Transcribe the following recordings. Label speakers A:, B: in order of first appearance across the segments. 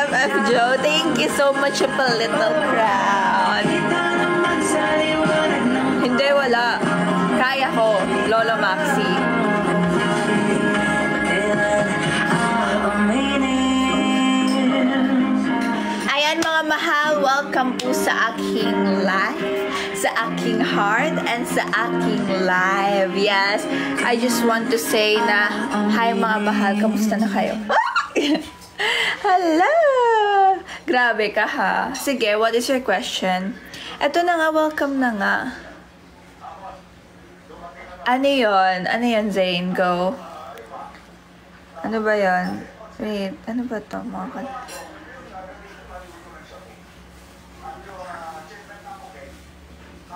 A: BFF Joe. Thank you so much for a little crown. Hindi, wala. Kaya ko, Lolo Maxi. Ayan mga mahal, welcome po sa aking live, sa aking heart, and sa aking live. Yes, I just want to say na, hi mga mahal, kamusta na kayo? Hello! Grabe ka ha. Sige, what is your question? Eto na nga, welcome na nga. Ano yun? Ano yun, Zane? Go. Ano ba yun? Wait, ano ba to?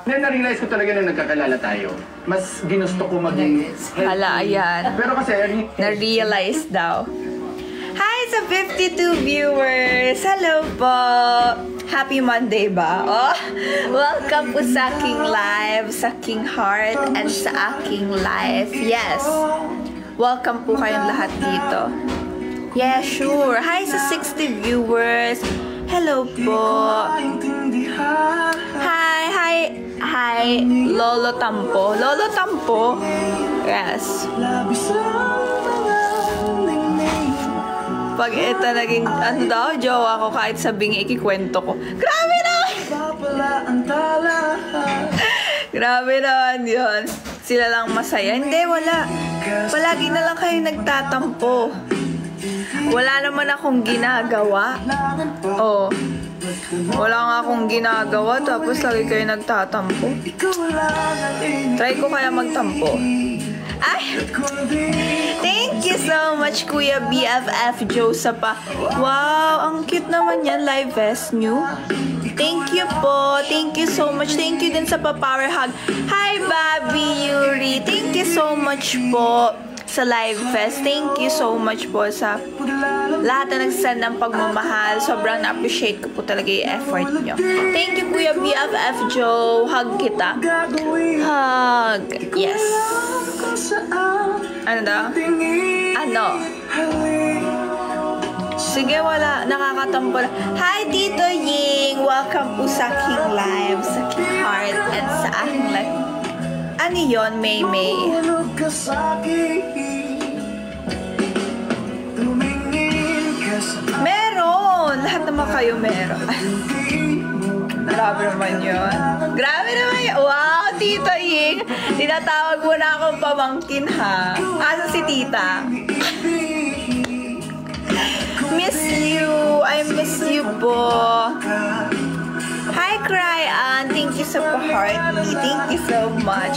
B: Na-realize ko talaga na nagkakalala tayo. Mas ginusto ko maging
A: hala, ayan.
B: Pero kasi
A: na-realize daw. Hi sa 52 viewers! Hello po! Happy Monday ba? Oh, welcome po sa aking live, sa aking heart, and sa aking life. Yes! Welcome po kayong lahat dito. Yeah, sure. Hi sa 60 viewers. Hello po. Hi, Lolo Tampo. Lolo Tampo? Yes. Pag ito naging, ano daw, jowa ko kahit sabing ikikwento ko. Grabe naman! Grabe naman yun. Sila lang masaya. Hindi, wala. Palagi na lang kayo nagtatampo. Wala naman akong ginagawa. Oh. Wala nga akong ginagawa, tapos lagi kayo nagtatampo. Try ko kaya magtampo. Ay! Thank you so much, Kuya BFF Joe Sapa. Wow, ang cute naman yan. Live vest new. Thank you po. Thank you so much. Thank you din sa pa-power hug. Hi, Bobby Yuri. Thank you so much po sa live fest. Thank you so much po sa lahat na nagsasend ng pagmamahal. Sobrang na-appreciate ko po talaga yung effort nyo. Thank you, Kuya BFF Joe. Hug kita. Hug. Yes. Ano daw? Ano? Sige, wala. Nakakatampo na. Hi, Tito Ying. Welcome po sa aking live, sa aking heart, and sa aking life. Ano yun, May May? Meron! Lahat naman kayo meron. Grabe naman yun. Grabe naman yun. Wow, Tito Ying. Tinatawag mo na akong pamangkin, ha? Asa si Tita? Miss you. I miss you po. Hi, Cryan. Thank you sa pa-heart me. Thank you so much.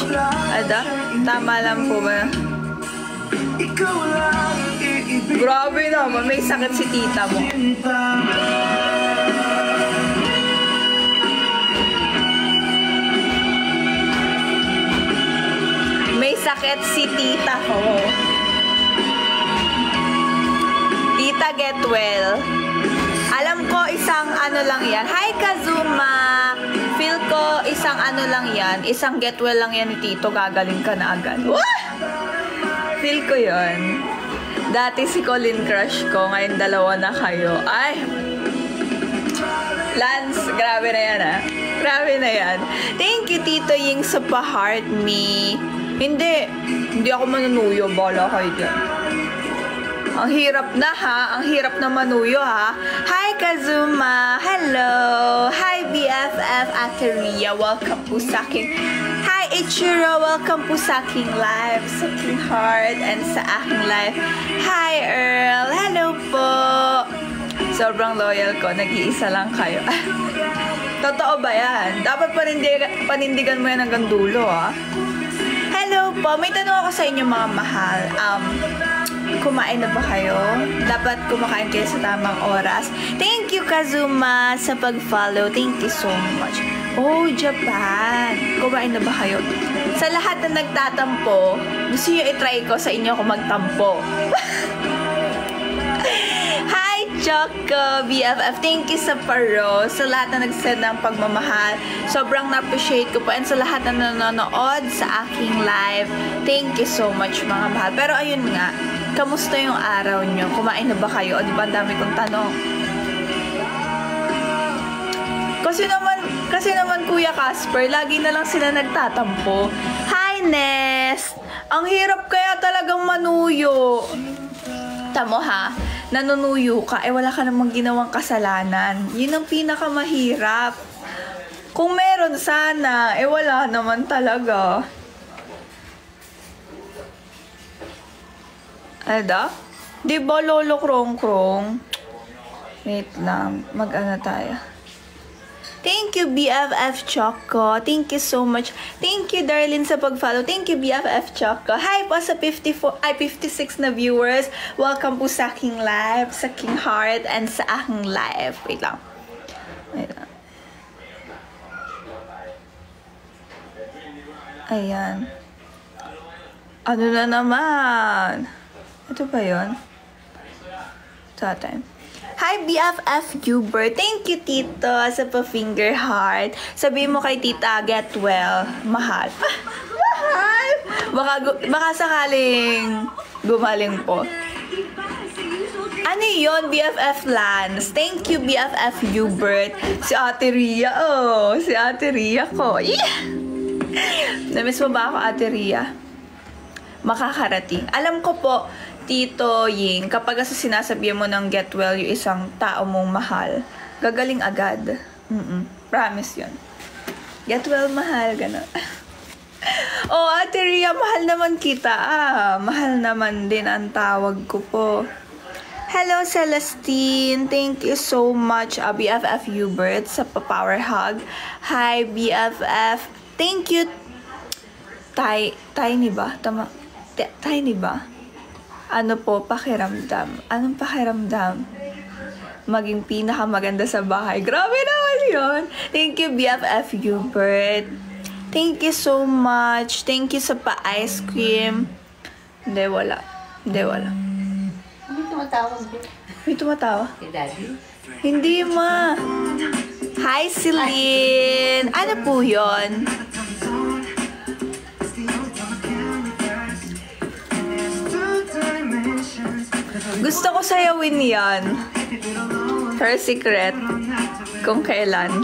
A: Ada? Tama lang po ba? Grabe naman. May sakit si tita mo. May sakit si tita ko. Tita, get well. Alam ko, isang ano lang yan. Hi, Kazuma! Feel ko, isang ano lang yan. Isang get well lang yan ni Tito. Gagaling ka na agad. Wah! Feel ko yun. Dati si Colin crush ko. Ngayon dalawa na kayo. Ay! Lance, grabe na yan ah. Grabe na yan. Thank you, Tito Ying, sa pa-heart me. Hindi ako manunuyo. Bala kayo dyan. Ang hirap na ha. Ang hirap na manuyo ha. Hi Kazuma. Hello. Hi BFF Ate Ria. Welcome po sa aking. Hi Ichiro. Welcome po sa aking live. Sa aking heart and sa aking life. Hi Earl. Hello po. Sobrang loyal ko. Nag-iisa lang kayo. Totoo ba yan? Dapat panindigan mo yan hanggang dulo ha. Hello po. May tanong ako sa inyo mga mahal. Kumain na ba kayo? Dapat kumakain kayo sa tamang oras. Thank you, Kazuma, sa pag-follow. Thank you so much. Oh, Japan. Kumain na ba kayo? Sa lahat na nagtatampo, gusto nyo i-try ko sa inyo kung magtampo. Hi, Choco, BFF. Thank you sa paro. Sa lahat na nag-send ng pagmamahal. Sobrang na-appreciate ko po. And sa lahat na nanonood sa aking live, thank you so much, mga mahal. Pero ayun nga, kamusta yung araw nyo? Kumain na ba kayo? O di ba ang dami kong tanong? Kasi naman Kuya Casper, lagi na lang sila nagtatampo. Hi, Nest! Ang hirap kaya talagang manuyo. Tamo ha, nanunuyo ka, wala ka namang ginawang kasalanan. Yun ang pinakamahirap. Kung meron sana, wala naman talaga. Ada? Di ba, Lolo Krong-Krong? Wait lang, mag-ano tayo. Thank you, BFF Choco. Thank you so much. Thank you, Darlene, sa pag-follow. Thank you, BFF Choco. Hi po sa 56 na viewers. Welcome po sa aking live, sa King Heart, and sa aking live. Wait lang. Ayan. Ano na naman? Ito ba yun? Sa time. Hi, BFF Hubert. Thank you, Tito, sa pa-finger heart. Sabihin mo kay Tita, get well. Mahal. Mahal! Baka sakaling gumaling po. Ano yun, BFF Lance? Thank you, BFF Hubert. Si Ate Ria, si Ate Ria ko. Yeah! Namiss mo ba ako, Ate Ria? Makakarating. Alam ko po, Tito Ying, kapag sinasabihan mo ng get well yung isang tao mong mahal, gagaling agad. Promise yun. Get well, mahal, gano'n. Oh, Ate Ria, mahal naman kita. Mahal naman din ang tawag ko po. Hello, Celestine. Thank you so much, BFF Hubert, sa pa-power hug. Hi, BFF. Thank you. Tiny ba? Tama. Tiny ba? Ano po, pakiramdam? Anong pakiramdam? Maging pinakamaganda sa bahay. Grabe naman yun. Thank you, BFF Hubert. Thank you so much. Thank you sa pa-ice cream. Hindi, wala.
C: May tumatawag din.
A: May tumatawa?
C: Si Daddy.
A: Hindi, ma. Hi, Celine. Ano po yun? Gusto ko sayawin yan. Her secret. Kung kailan.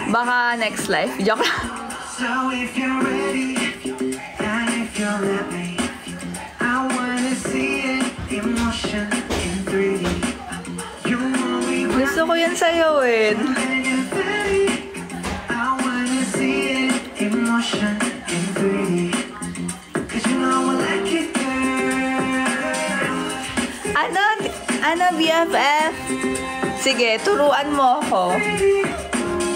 A: Baka next life. Joke lang.
D: So if you're ready, and if you're ready, I wanna see it in motion in 3D. You only
A: Gusto ko yan sayawin.
D: I wanna see it in motion in 3D. 'Cause you know I like it, girl.
A: Ano, BFF? Sige, turuan mo ako.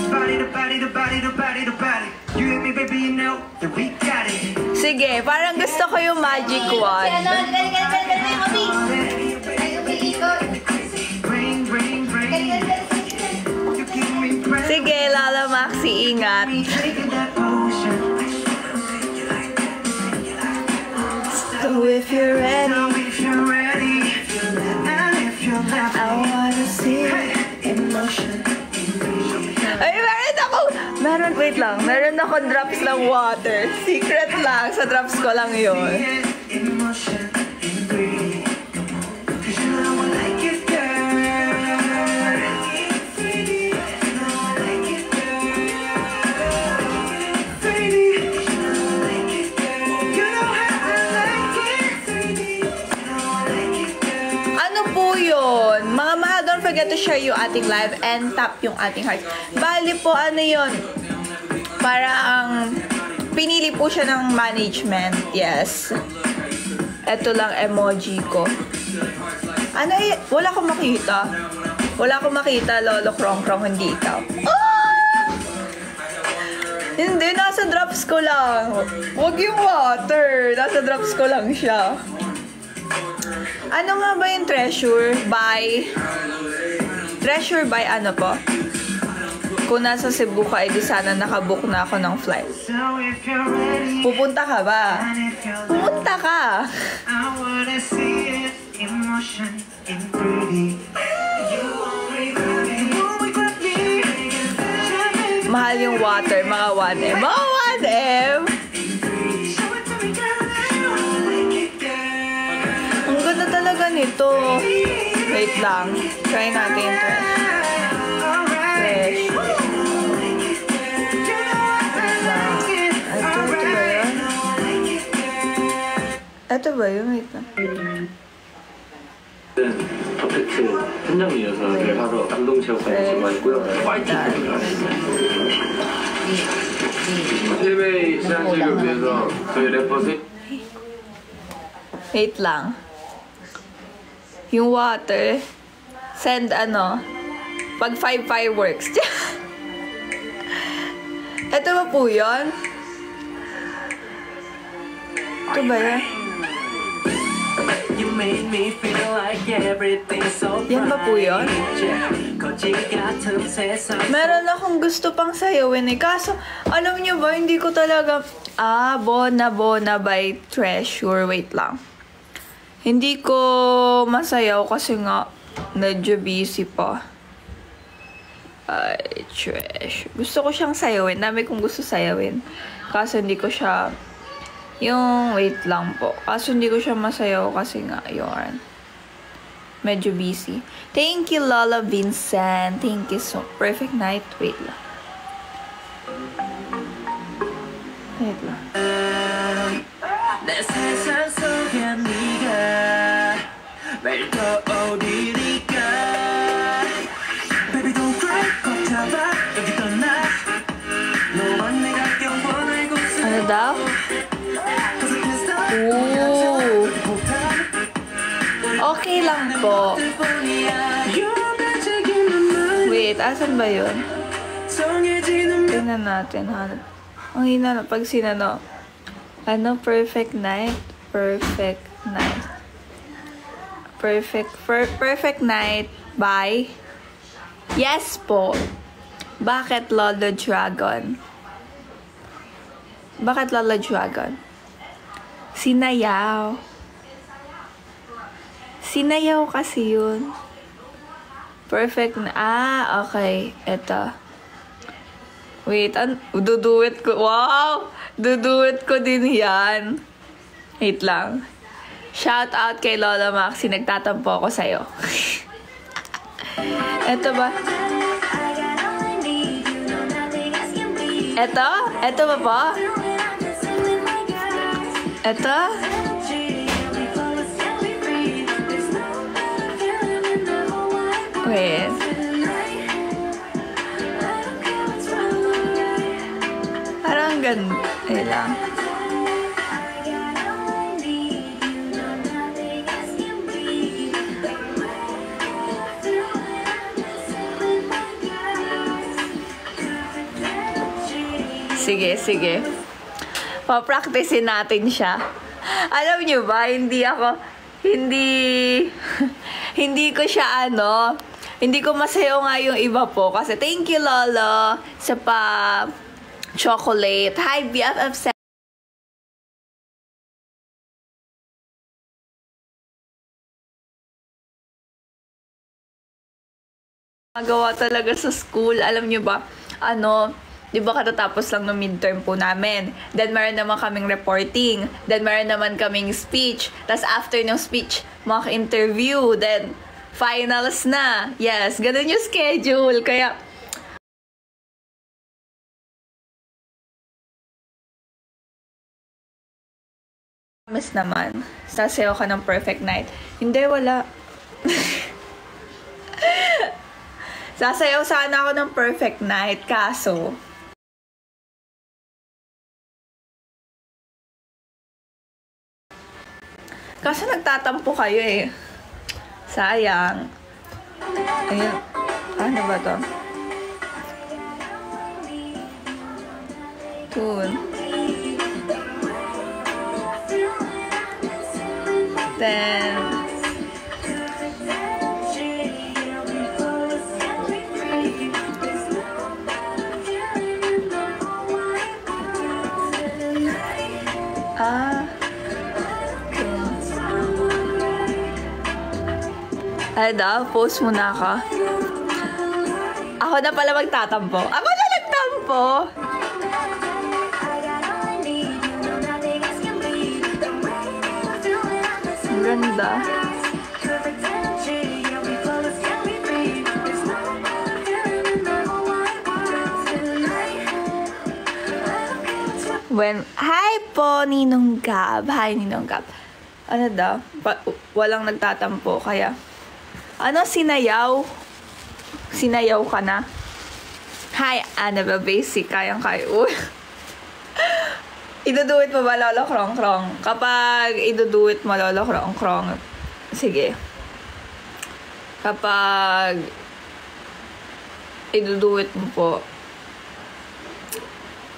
D: Body to body to body to body to body. You and me, baby, you know that we got it.
A: Sige, parang gusto ko yung magic wand.
D: Ring, ring, ring. You give me breath.
A: Sige, Lala Maxi, ingat.
D: Taking that motion.
A: So if you're ready,
D: Now if you're ready, and if you're
A: I
D: ready,
A: wanna see
D: in motion.
A: Ay, wait lang. Meron akong drops ng water. Secret lang. Sa drops ko lang yun.
D: In motion in 3D. 'Cause you know I like it, girl. 3D. You know I like it, girl. 3D. You know I like it, girl. You know how I like it. 3D. You know I like it, girl.
A: Ano po yun? Mga mahal, don't forget to share yung ating live and tap yung ating heart. Bali po, ano yun? Parang pinili po siya ng management. Yes. Ito lang emoji ko. Ano wala akong makita. Wala akong makita, Lolo Krong-Krong, hindi ikaw. Ah! Hindi, nasa drops ko lang. Huwag yung water. Nasa drops ko lang siya. Ano nga ba yung treasure by? Treasure by ano po? Kung nasa Cebu ka, edi sana nakabook na ako ng flight.
D: So if you're ready,
A: Pupunta ka ba?
D: and if you're
A: Pupunta ka!
D: I wanna see it in motion in 3D. You only got me, you only got me.
A: Mahal yung water, mga 1M. Mga 1M!
D: Show it to me, girl. You know I like it, girl.
A: Ang ganda talaga nito. Wait lang. Try natin ito. Ito ba yun? Wait lang.
C: 퍼펙트 현장이어서 하러 감동체육관에 들어왔고요. 파이팅! 해외 시장 지급을 위해서 저희 래퍼스
A: Wait lang. Yung water, send ano, pag 5 fireworks. Ito ba po yun? Ito ba yan?
D: You made me feel like everything's so
A: Yan ba po yun?
D: 거지 같은 세상
A: Meron akong gusto pang sayawin eh. Kaso, alam nyo ba, hindi ko talaga... Bona Bona by Treasure. Wait lang. Hindi ko masayaw kasi nga, medyo busy pa. Ay, Treasure. Gusto ko siyang sayawin. Dami kong gusto sayawin. Kaso hindi ko siya... Yung, wait lang po. Kaso hindi ko siya masayaw kasi nga, yun. Medyo busy. Thank you, Lola Vincent. Thank you so Perfect night. Wait lang. Wait lang.
D: 내 세상 속에 네가 매일 떠오르니까 Baby don't cry 꼭 잡아 여기 떠나 너와 내가 영원할 곳으로
A: Ano daw?
D: Cause I can't stop
A: Ooh. Okay lang po.
D: You're magic in my mind
A: Wait, asan ba yun?
D: 정해지는
A: Tingnan natin, ha? Ang hina na pag sinano. Ano? Perfect night? Perfect night. Perfect night. Bye. Yes po. Bakit Lolo Dragon? Bakit Lolo Dragon? Sinayaw. Sinayaw kasi yun. Perfect na. Okay. Eto. Wait, duduet ko. Wow! Duduet ko din yan. Wait lang. Shout out kay Lola Maxi. Nagtatampo ako sa'yo. Eto ba? Eto? Eto ba po? Eto? Wait. Parang ganda. Eh lang. Sige, sige. Pa-practicein natin siya. Alam nyo ba, hindi ko siya hindi ko masayo nga yung iba po. Kasi thank you, Lolo, sa chocolate. Hi, BFF7. Magawa talaga sa school. Alam nyo ba, di ba katatapos lang ng midterm po namin. Then, meron naman kaming reporting. Then, meron naman kaming speech. Tapos, after ng speech, mock interview. Then, finals na. Yes, ganun yung schedule. Kaya, promise naman, sasayaw ka ng perfect night. Hindi, wala. Sasayaw sana ako ng perfect night. Kaso, nagtatampo kayo eh. Sayang. Ayun. Ano ba to? Tune. Then, ay daw, post muna ako. Ako na pala magtatampo. Ako na nagtampo! Ang ganda. Hi po, Ninong Gab. Hi, Ninong Gab. Ano daw? Walang nagtatampo, kaya... Ano, sinayaw? Sinayaw ka na? Hi, Annabelle Basic. Kayang-kaya. Uy. Iduduit mo ba, Lolo Krong-Krong? Kapag iduduit mo, Lolo Krong-Krong, sige. Kapag iduduit mo po,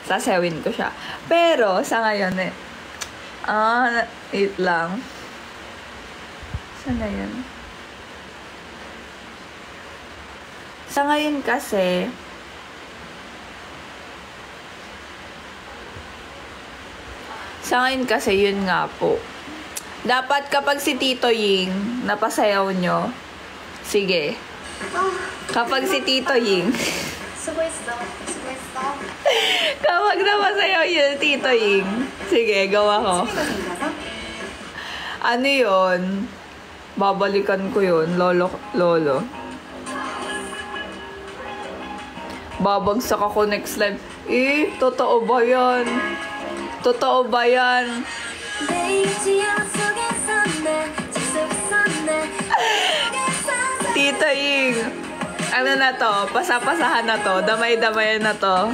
A: sasawin ko siya. Pero, sa ngayon wait lang. Saan na yun? Sa ngayon kasi, yun nga po. Dapat kapag si Tito Ying napasayaw nyo, sige. Kapag si Tito Ying kapag napasayaw yun, Tito Ying, sige, gawa ko. Ano yun? Babalikan ko yun, lolo. Babagsak ako next live. Totoo ba yan? Totoo ba yan? Tito Ying, ano na to? Pasapasahan na to? Damay-damayan na to?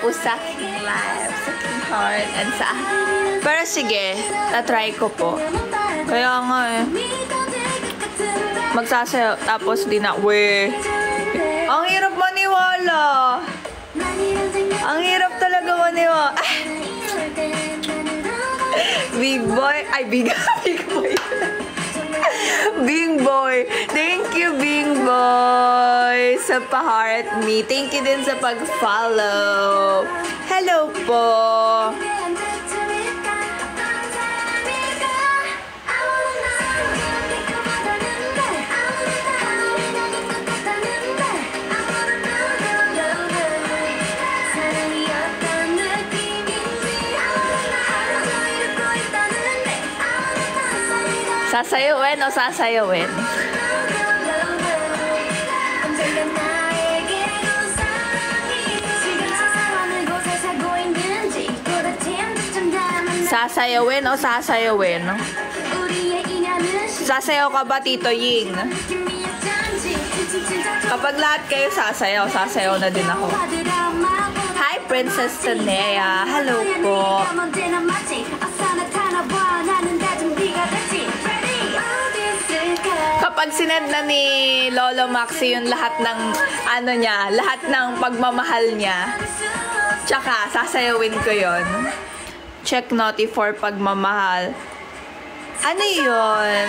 A: Po sa aking live, sa aking heart, and sa... Pero sige, tatry ko po. Kaya nga magsasayaw, tapos di na, ang hirap maniwala. Ang hirap talaga maniwala. Big boy, big boy. Bing Boy. Thank you, Bing Boy, sa pa-heart me. Thank you din sa pag-follow. Hello po. Sasayawin o sasayawin? Sasayawin o sasayawin? Sasayaw ka ba, Tito Ying? Kapag lahat kayo sasayaw na din ako. Hi, Princess Tanea. Hello po. Kapag sinend na ni Lolo Maxi yung lahat ng lahat ng pagmamahal niya, tsaka sasayawin ko yon. Check noti for pagmamahal. Ano yun?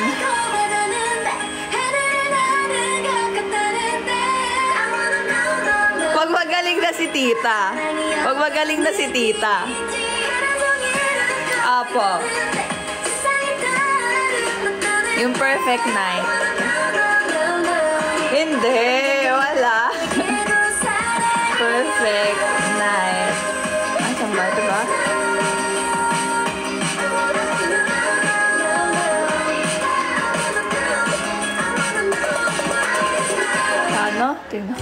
A: Pag magaling na si tita. Pag magaling na si tita. Apo. Yung perfect night. Hindi, wala. Perfect night. Asan ba? Ito ba? Ano? Tingnan.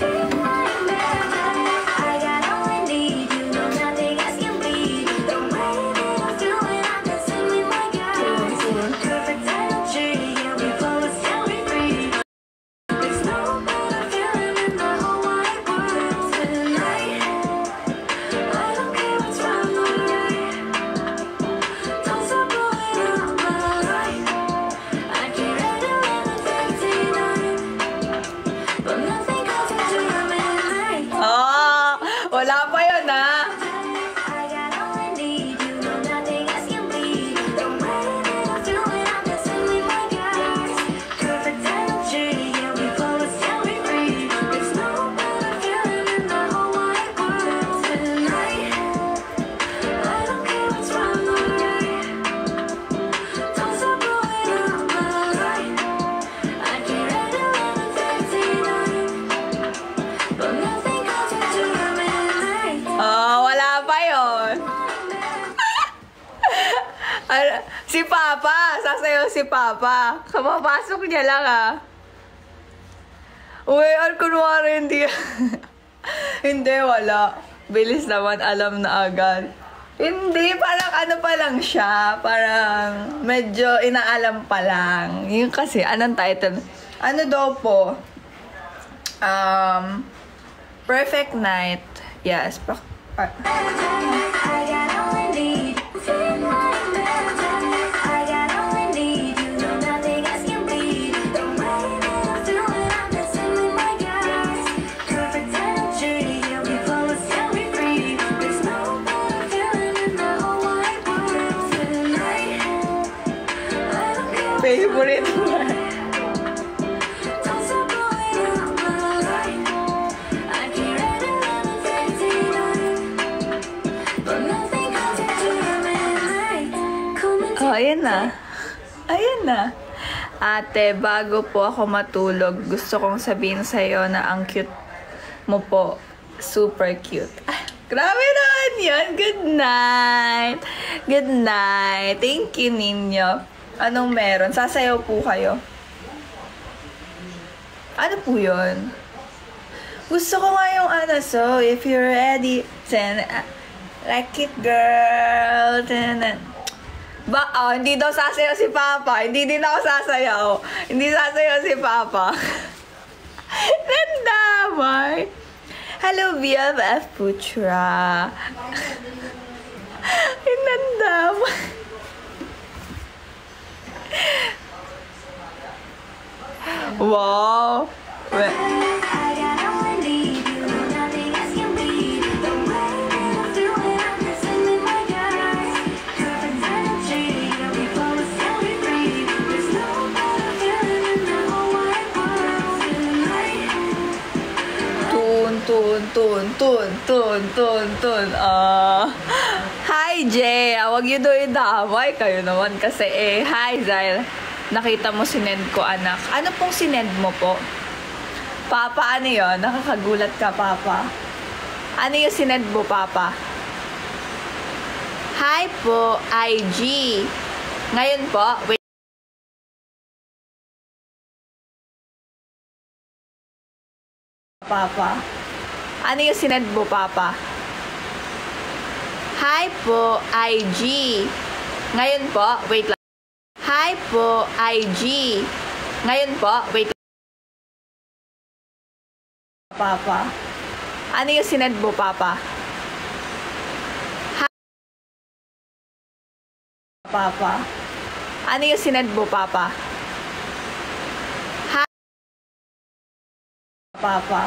A: Si Papa! Sasayaw si Papa. Kapapasok niya lang Uy, kunwari hindi. Hindi, wala. Bilis naman, alam na agad. Hindi, parang ano pa lang siya. Parang medyo inaalam pa lang. Yung kasi, anong title? Ano daw po? Perfect Night. Yes. Favorite mo. Oh, ayan na. Ayan na. Ate, bago po ako matulog, gusto kong sabihin sa'yo na ang cute mo po. Super cute. Grabe naman yan. Good night. Good night. Thank you, Ninyo. Anong meron? Sasayaw po kayo. Ano po yun? Gusto ko nga yung so if you're ready, like it, girl. Hindi daw sasayaw si Papa. Hindi din ako sasayaw. Hindi sasayaw si Papa. Nandamay. Hello, BFF Putra. Nandamay. Wow. Tun. Hi, Jay. Huwag yun doon idamay. Kayo naman kasi Hi, Zyle. Nakita mo sinend ko, anak. Ano pong sinend mo po? Papa, ano yun? Nakakagulat ka, Papa. Ano yung sinend mo, Papa? Hi po, IG. Ngayon po, wait. Papa. Ano yung sinend mo, Papa? Hi po, IG. Ngayon po, wait lang. Hi po, IG. Ngayon po, wait lang. Papa. Ano yung sinend mo, Papa? Hi. Papa. Ano yung sinend mo, Papa? Hi. Papa.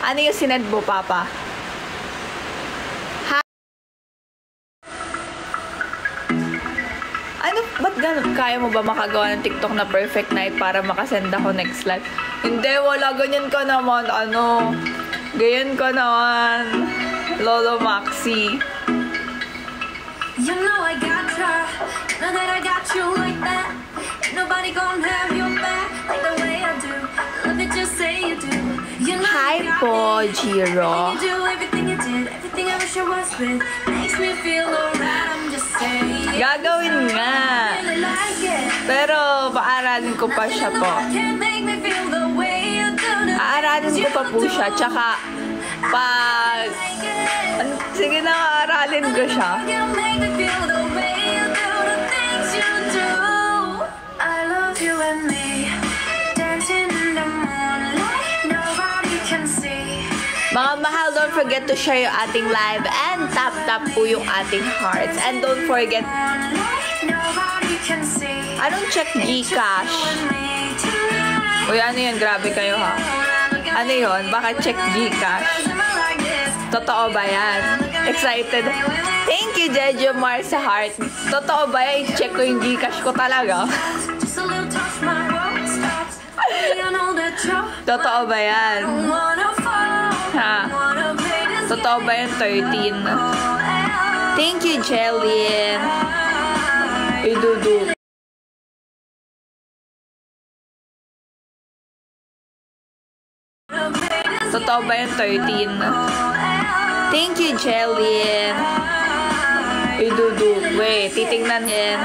A: Ano yung sinend mo, Papa? Hi. Ano, ba't ganun? Kaya mo ba makagawa ng TikTok na perfect night para makasend ako next live? Hindi, wala. Ganyan ka naman. Ganyan ka naman. Lolo Maxi.
E: You know I got ya. Know that I got you like that. Ain't nobody gonna have your back like the way I do. Let me just say you do. You know
A: Hi po, Jiro.
E: you do everything you did, everything I wish I was with. Makes me feel alright. I'm just saying.
A: Gagawin nga.
E: Really like it.
A: Pero, paaralin ko pa siya po.
E: Can't make me feel the way you do.
A: Aaralin ko pa po siya. Tsaka, pag... Sige na, aaralin ko siya.
E: You make me feel the way you do the things you do. I love you and me, dancing in the moonlight. Nobody can see.
A: Mga mahal, don't forget to share yung ating live and tap po yung ating hearts. And don't forget,
E: Nobody can see.
A: anong check Gcash? Uy, ano yun? Grabe kayo ha. Ano yun? Baka check Gcash. Totoo ba yan? Excited? Thank you, Jejo Mar sa heart. Totoo ba yan? I-check ko yung Gcash ko talaga.
E: Just a little touch, my world stops. I know that you're
A: Totoo ba yan?
E: wanna fall.
A: Ha?
E: Wanna play this
A: Totoo ba yan? 13. Thank you, Jellyn. Uy, Dudu. Totoo ba yan? 13. Thank you, Jellyn. Idudu. Wait, titingnan yan.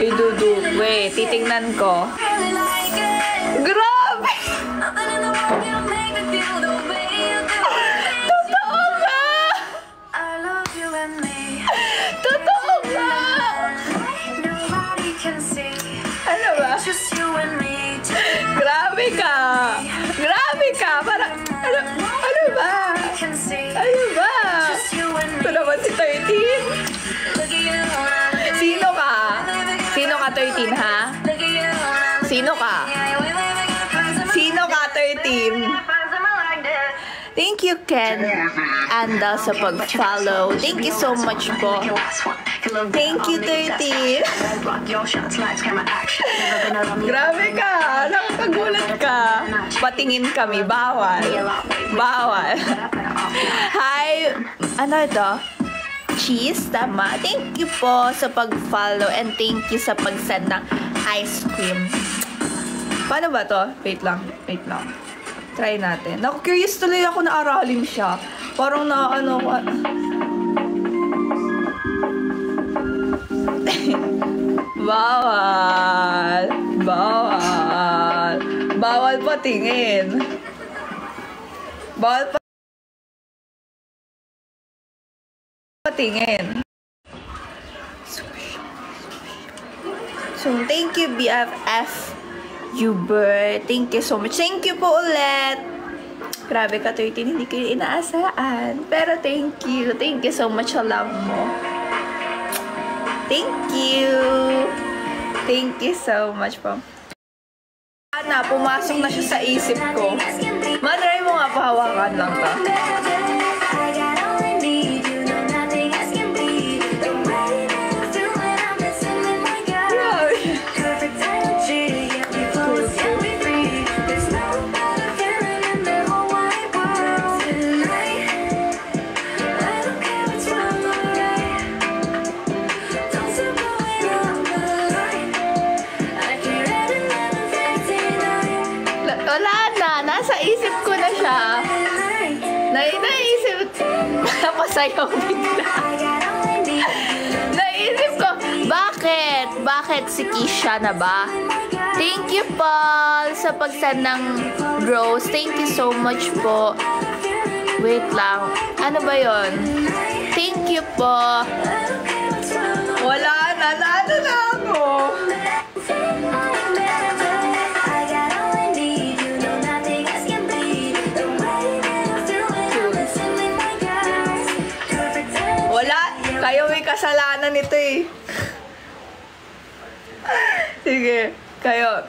A: Idudu. Wait, titingnan ko.
E: Really like it.
A: Grabe!
E: Nothing in the world can make me feel the way you do.
A: Totoo ba?
E: I love you and me.
A: Totoo ba?
E: Nobody can see.
A: Ano ba?
E: Just you and me.
A: Grabe ka! Grabe ka! Parang, ano ba?
E: Can see.
A: Ano ba?
E: Just you and
A: Ito
E: me.
A: naman si 13.
E: Look at you now.
A: Sino ka? Sino ka 13, ha?
E: Look at you now.
A: Sino ka? Sino ka 13? Thank you, Ken. Anda sa pag-follow. Thank you so much po. Thank you, 13. Grabe ka. Nakagulat ka. Patingin kami. Bawal. Bawal. Hi. Ano ito? Cheese, tama. Thank you po sa pag-follow and thank you sa pag-send ng ice cream. Paano ba to? Wait lang. Wait lang. Try natin. Naku-curious tuloy ako na aralin siya. Parang na ano ko. Bawal. Bawal. Bawal patingin. Bawal patingin. So, thank you, BFF. Uber. Thank you so much. Thank you po ulit. Grabe ka, 13. Hindi ko inaasahan. Pero thank you. Thank you so much sa love mo. Thank you. Thank you so much po. Ana, pumasok na siya sa isip ko. Madray mo nga, pahawakan lang ta. Wala na. Nasa isip ko na siya. Naisip. Napasayaw bigla. Naisip ko, bakit? Bakit si Kisha na ba? Thank you, Paul, sa pagsend ng rose. Thank you so much po. Wait lang. Ano ba yon? Thank you po. Wala na. Ano na ako? Wala. Kayo may kasalanan nito eh. Sige. Kayo.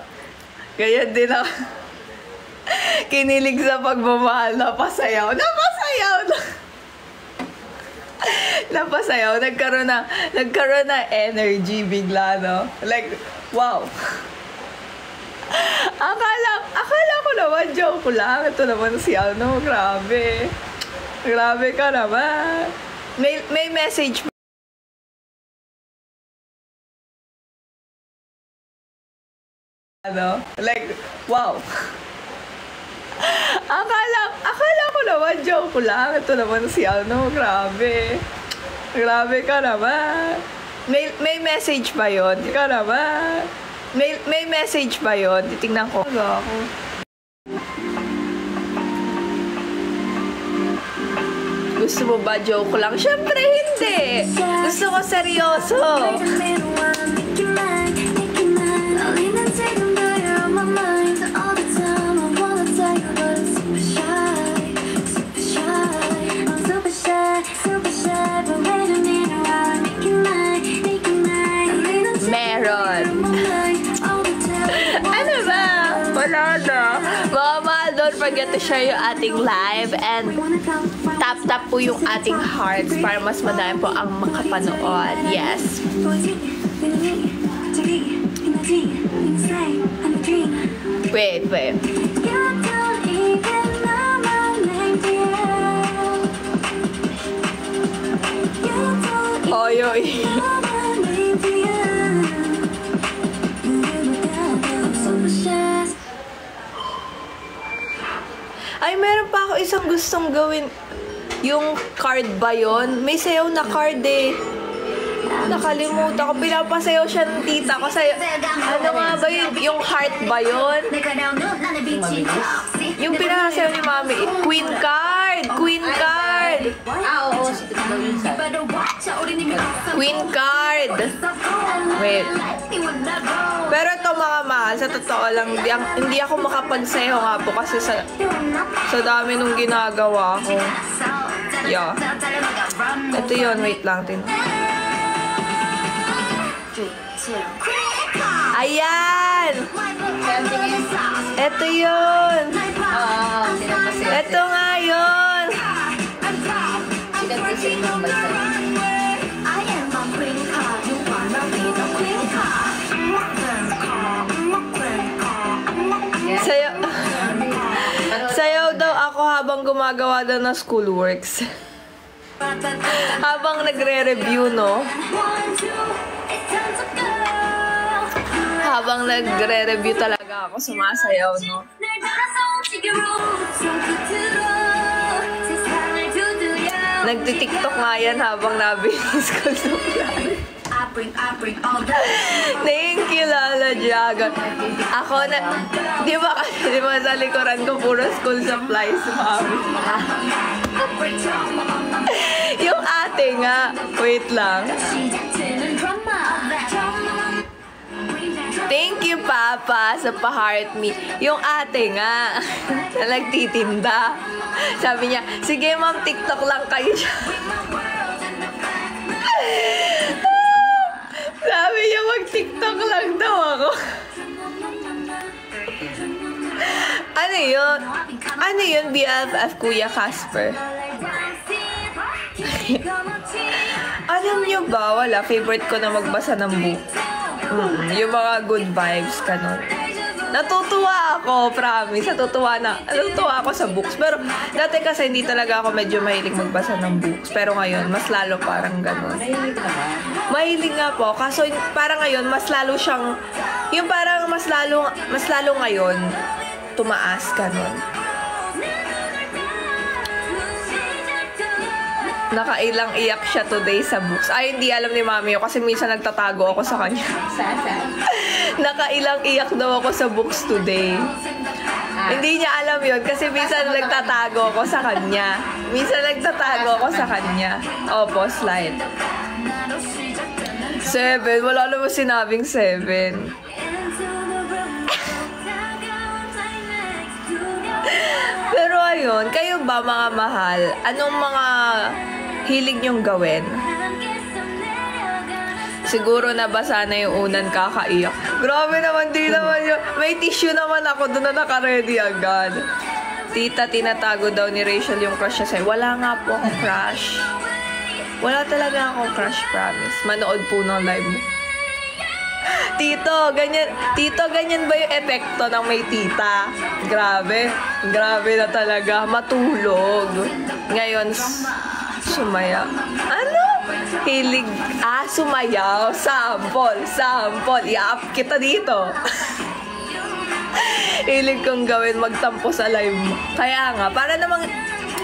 A: Kayo din ako. Kinilig sa pagmamahal. Napasayaw. Napasayaw. Napasayaw. Nagkaroon na energy bigla, no? Like, wow. Akala ko naman, joke lang. Ito naman si ano, grabe. Grabe ka naman. May message pa. Ano? Like, wow. Akala ko naman, joke lang. Ito naman si ano, grabe. Grabe ka naman. May message ba yun? Ka naman. May message ba yun? Titingnan ko. Ako. Gusto mo ba joke lang? Siyempre hindi. Gusto ko seryoso. Meron. Ano ba? Wala na. Mga mahal, don't forget to share yung ating live and tap po yung ating hearts para mas madami po ang makapanood. Yes. Wait. Oy. Ay, meron pa ako isang gustong gawin. Yung card ba yun? May sayaw na card eh. Nakalimutan ko. Pinapasayaw siya ng tita ko. Ano nga ba yun? Yung heart ba yun? Yung pinapasayaw ni mami. Queen card! Queen card!
F: Oo.
A: Queen card! Wait. Pero ito mga mahal, sa totoo lang, hindi ako makapagsayaw nga po kasi sa dami nung ginagawa ko. Yeah. Ito yun, wait lang. Ayan! Ito yun! Ito nga yun! Sayaw daw ako habang gumagawa daw ng schoolworks. Habang nagre-review, no? Habang nagre-review talaga ako, sumasayaw, no? Nagti-tiktok nga yan habang nabinis ko sa plan. Thank you, Lala Dragon. Ako na, di ba sa likuran ko puro school supplies, mami? Yung ate nga, wait lang. Thank you, Papa, sa pa-heart me. Yung ate nga, na nagtitinda. Sabi niya, sige ma'am, TikTok lang kayo siya. Sabi niya, mag-TikTok lang daw ako. Ano yun? Ano yun, BFF Kuya Casper? Alam niyo ba, wala, favorite ko na magbasa ng book. Yung mga good vibes ka nun. Natutuwa ako, promise. Natutuwa ako sa books. Pero dati kasi hindi talaga ako medyo mahilig magbasa ng books. Pero ngayon, mas lalo parang ganun. Mahilig nga po. Kaso parang ngayon, mas lalo siyang, yung parang mas lalo ngayon, tumaas ka nun. Nakailang iyak siya today sa books. Ay, hindi alam ni mami yun kasi minsan nagtatago ako sa kanya. Nakailang iyak daw ako sa books today. Hindi niya alam yun kasi minsan nagtatago ako sa kanya. Minsan nagtatago ako sa kanya. Opo, slide. 7. Wala naman sinabing 7. Pero ayun, kayo ba mga mahal? Anong mga hilig niyong gawin? Siguro nabasa na yung unang kakaiyak. Grabe naman, di naman yun. May tissue naman ako, doon na naka-ready agad. Tita, tinatago daw ni Rachel yung crush niya sa'yo. Wala nga po akong crush. Wala talaga akong crush, promise. Manood po ng live mo. Tito, ganyan ba yung epekto ng may tita? Grabe na talaga. Matulog. Ngayon, sumaya. Ano? Hilig. Sumayaw. Sample. I-up kita dito. Hilig kong gawin, magtampo sa live mo. Kaya nga, para namang,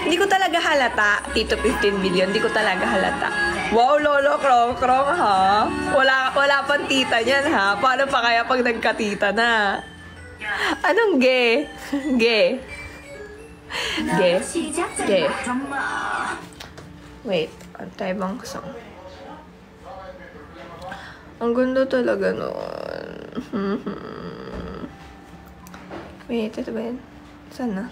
A: hindi ko talaga halata, Tito 15 billion, hindi ko talaga halata. Wow, Lolo, krong, ha? Wala pang tita niyan, ha? Paano pa kaya pag nagkatita na? Anong ge? Ge. Wait, antay bang song? Ang ganda talaga nun. Wait, ito ba yun? Saan na?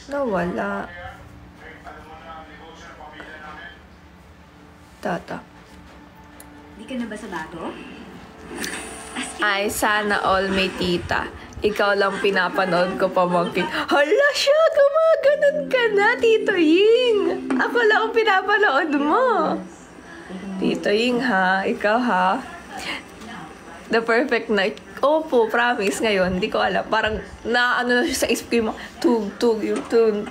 A: Nawala. Tata.
E: Di ka na ba sa bato?
A: Ay, sana all may tita. Ikaw lang pinapanood ko, pamangkin. Hala siya, gumaganon ka na, Tito Ying. Ako lang ang pinapanood mo. Tito Ying, ha? Ikaw, ha? The perfect night. Opo, promise. Ngayon, hindi ko alam. Parang, ano na siya sa isip ko yung tug, yung tun.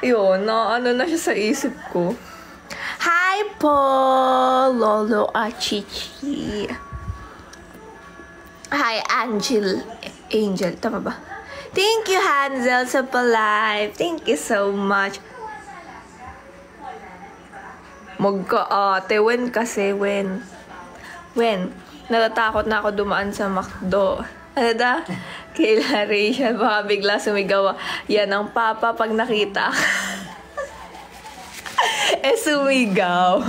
A: Yun, ano na siya sa isip ko. Hi po, Lolo Achichi. Hi, Angel, tama ba? Thank you, Hansel, sa pa-live. Thank you so much. Magka-ate. When kasi, when? Natatakot na ako dumaan sa McDo. Ano da? Kayla Rachel, baka bigla sumigaw. Yan ang papa pag nakita. Sumigaw.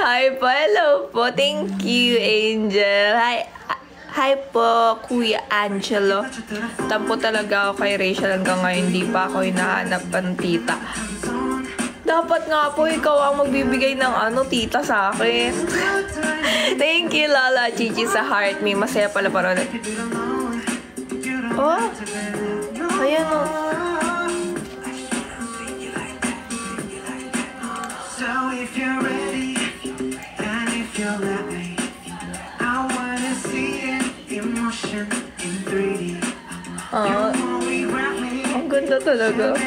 A: Hi po, hello po. Thank you, Angel. Hi po, Kuya Angelo. Tampo talaga ako kay Rachel hanggang ngayon. Hindi pa ako hinahanap ng tita. Dapat nga po ikaw ang magbibigay ng tita sa akin. Thank you, Lala Chichi sa heart me. Masaya pala parang. Oh, ayan o.
D: So if you're ready, and if you'll let me, I wanna see it in motion in 3D.
A: Ang ganda talaga.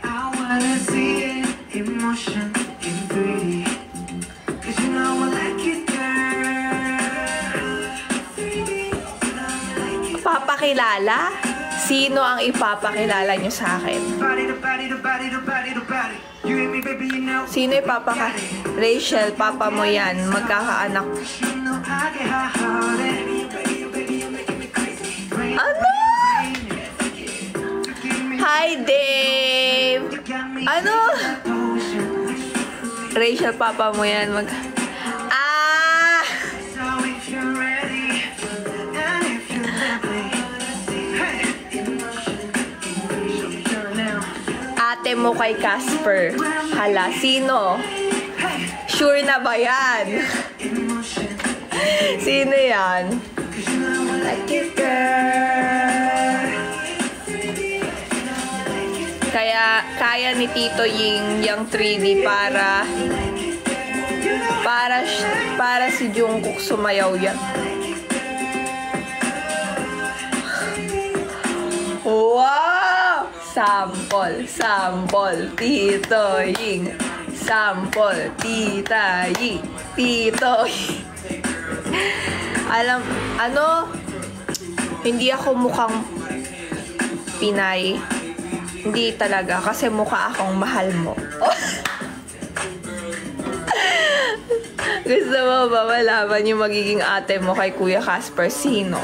D: I wanna see it in motion in 3D. 'Cause you know I like it, girl. 3D,
A: Papakilala? Sino ang ipapakilala nyo sa akin?
D: body to body to body to body to body. You and me, baby, you know.
A: Sino Rachel, papa mo yan. Magkakaanak.
D: You know I get hot-hearted. Baby, you're making me crazy.
A: Ano? Hi, Dave! Ano? Rachel, papa mo yan.
D: So if you're ready, and if you're ready, hey, turn now.
A: Ate mo kay Casper. Hala, sino? Sure na ba yan? Sino yan? Like it, girl. Kaya ni Tito Ying yung 3D para si Jungkook sumayaw yan. Wow! Sample, Tito Ying. Sample, Tita Ying. Tito Ying. Hindi ako mukhang Pinay. Hindi talaga, kasi mukha akong mahal mo. Gusto mo ba malaman yung magiging ate mo kay Kuya Casper? Sino?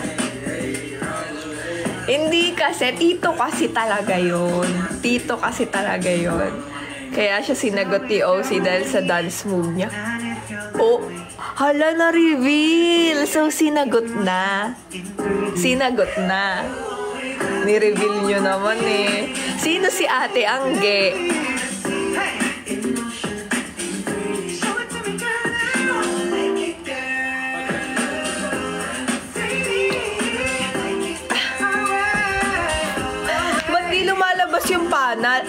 A: Hindi kasi, tito kasi talaga yun. Tito kasi talaga yun. Kaya siya sinagot ni OC dahil sa dance move niya. Oh, hala na reveal. So, sinagot na. Ni-reveal nyo naman eh. Sino si Ate Angge? Ba't di lumalabas yung panat?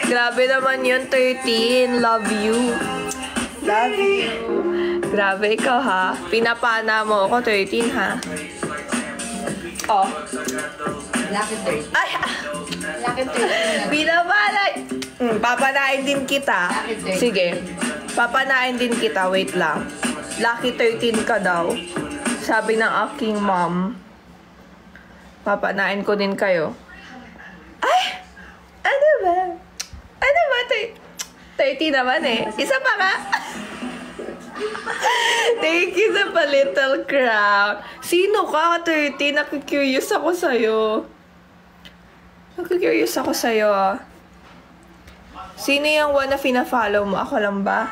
A: Grabe naman yun, 13. Love you. Grabe ikaw ha. Pinapana mo ako, 13 ha. Oh.
F: Lucky 30.
A: Ay!
F: Lucky 30.
A: Pinapana. Papanain din kita. Sige. Papanain din kita. Wait lang. Lucky 13 ka daw. Sabi ng aking mom. Papanain ko din kayo. Ay! Ano ba? 30 naman eh. Isa pa nga. Thank you sa pa-little crown. Sino ka, 30? Nakikurious ako sa'yo. Sino yung one na fina-follow mo? Ako lang ba?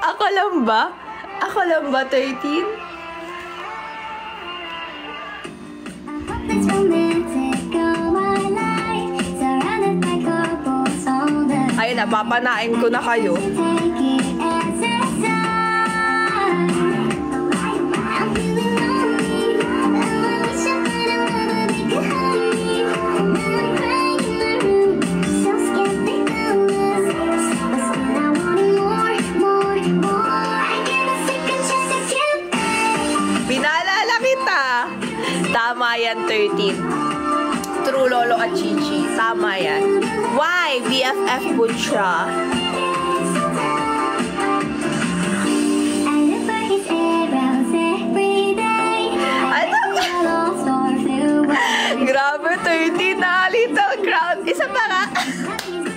A: Ako lang ba? 13?
E: It's romantic all my life, surrounded by couples all the
A: Ayun na, papanain ko na kayo.
E: take it as a sign. I'm feeling lonely, and I wish I wanna be behind me. Now I'm crying in my room, so scared they know us. But still I want more. I get a second chance at you.
A: Pinaalala kita. Tama yan, 13. True Lolo at Chichi. Tama yan. Why? BFF Butcha.
E: I look for his arrows every day.
A: Ano?
E: Lost or feel
A: Grabe, 13 na. Little crowd. Isa pa nga.
E: He's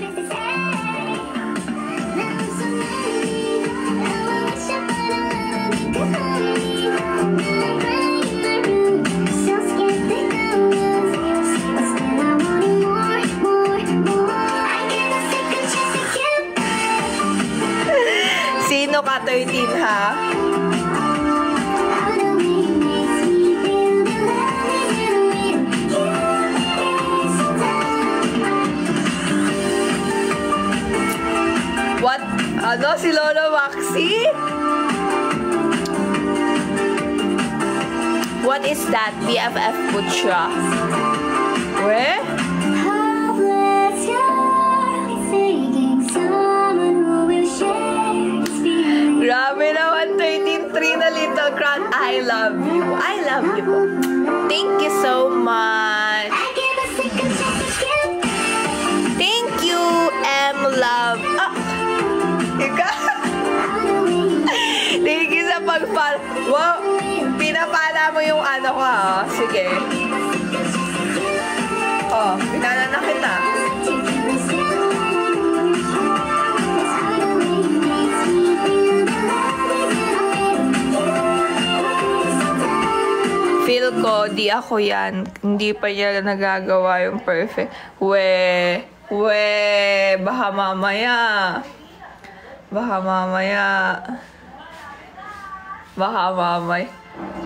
A: 13, ha? What? Ano? Si Lolo Maxi? What is that? BFF Putra. Where? Grabe naman, 13-3 na Little Crown. I love you. I love you po. Thank you so much. Thank you, M-Love. Ah! Ikaw? Thank you sa pagpal... Wow! Pinapala mo yung ano ko, ha? Sige. Oh, pinala na kita. Feel ko, di ako yan. Hindi pa niya nagagawa yung perfect. Baka mamaya.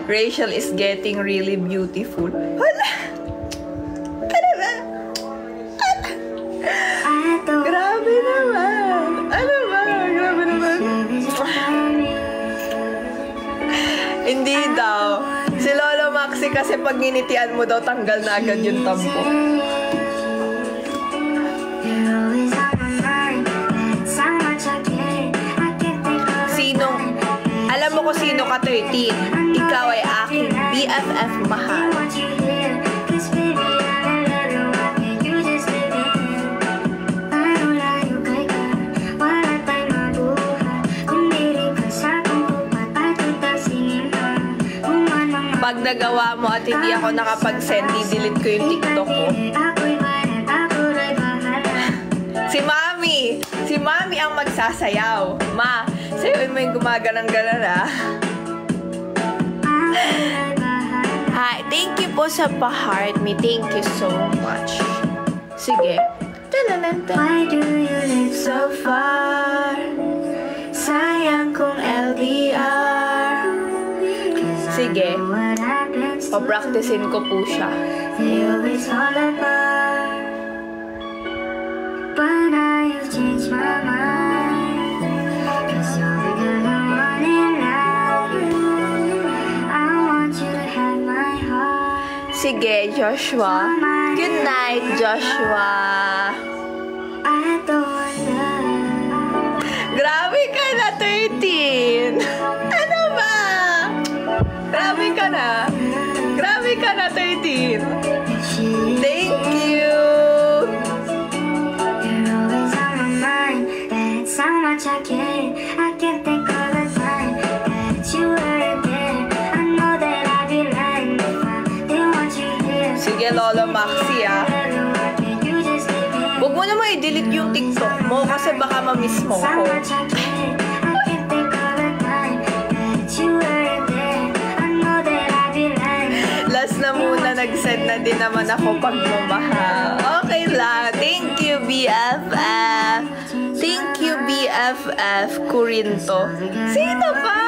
A: Rachel is getting really beautiful. Hala! Ano ba? Grabe naman. Ano ba? Grabe naman. Hindi daw. Si Lolo Maxi kasi pag ginitian mo daw, tanggal na agad yung tampo. Alam mo kung sino ka, 13. Ikaw ay aking BFF mahal. Pag nagawa mo at hindi ako nakapag-send, di-delete ko yung TikTok ko. Si Mami ang magsasayaw. Ma, sa'yo mo yung gumaganang-ganan, ha? Hi, thank you po sa pa-heart me. Thank you so much. Sige. Why do you live so far? Sayang kong LDR. Sige. Pa-practicein ko po siya. They always fall apart. But now you've changed my mind. 'Cause you're the girl I want in life. I want you to have my heart. Sige, Joshua. Good night, Joshua. I don't wanna. Grabe ka na, 13. Ano ba? Grabe ka na. Grabe ka na, 13. Thank you. So much I can't think all the time that you were there. I know that I'd be lying if I didn't want you here. Sige, Lolo Maxi, ah. Huwag mo naman i-delete yung TikTok mo kasi baka ma-miss mo ko. Last na muna, nag-send na din naman ako pagmamahal. Okay lang. Thank you, BFF. Thank you, BFF Corinto. Sino pa?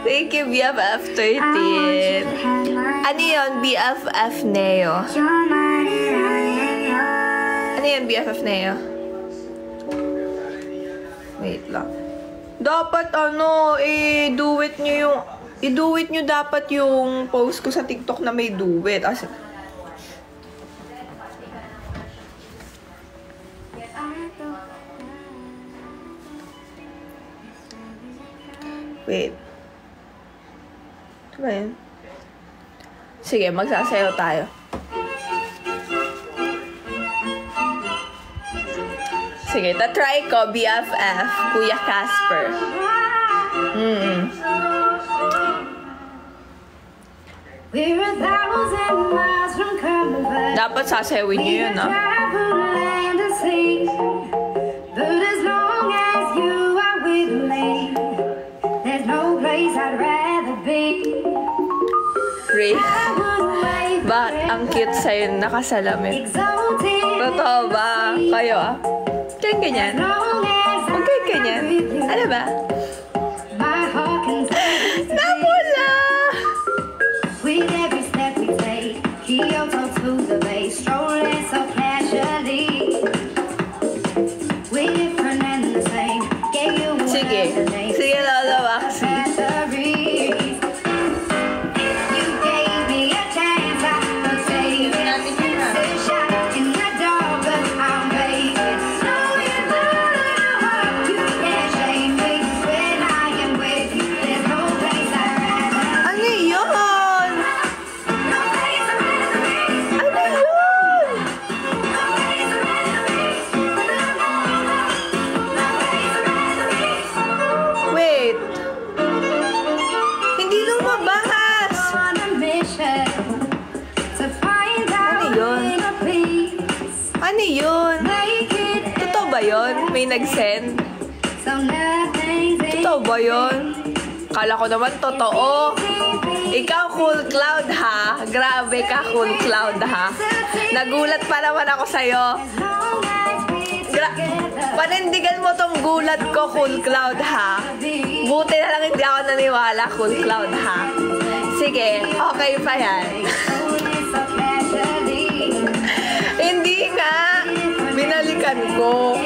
A: Thank you, BFF 13. Ano yun, BFF Neo? Ano yun, BFF Neo? Wait lang. Dapat i-do-it nyo dapat yung post ko sa TikTok na may do-it. Wait. Ano ba yun? Sige, magsasayaw tayo. Sige, tatry ko, BFF, Kuya Casper. Dapat sasayawin nyo yun, ah. Ray, bakit ang cute sa'yo nakasalamin? Totoo ba? Kayo, ah? Kaya ganyan? Huwag kayo ganyan. Ano ba?
E: can take.
A: Napula!
E: With every step we take, Kyoto to the bay, strolling so casually. We're different and the same. Gave you
A: Sige. Sige, Lolo Maxi.
E: batteries. If you gave me a chance, I would take it. It's a shot in the dark, but I'll make it. So you know you can't shame me when I am with you. There's no place I'd rather.
A: Ano yun?
E: No place I'd rather be.
A: Ano yun?
E: No place I'd rather be. No place I'd rather be.
A: Wait. Hindi lumabas.
E: On a mission to find
A: Ano
E: out
A: yun?
E: inner peace.
A: Ano yun?
E: Make it
A: Totoo ba yun? May nag-send?
E: so nothing's
A: Totoo ba yun? Kala ko naman totoo. Ikaw, Cool Cloud, ha? Grabe ka, Cool Cloud, ha? Nagulat pa naman ako sa'yo. Panindigan mo tong gulat ko, Cool Cloud, ha? Buti na lang hindi ako naniwala, Cool Cloud, ha? Sige, okay pa yan. Hindi nga. Binalikan ko.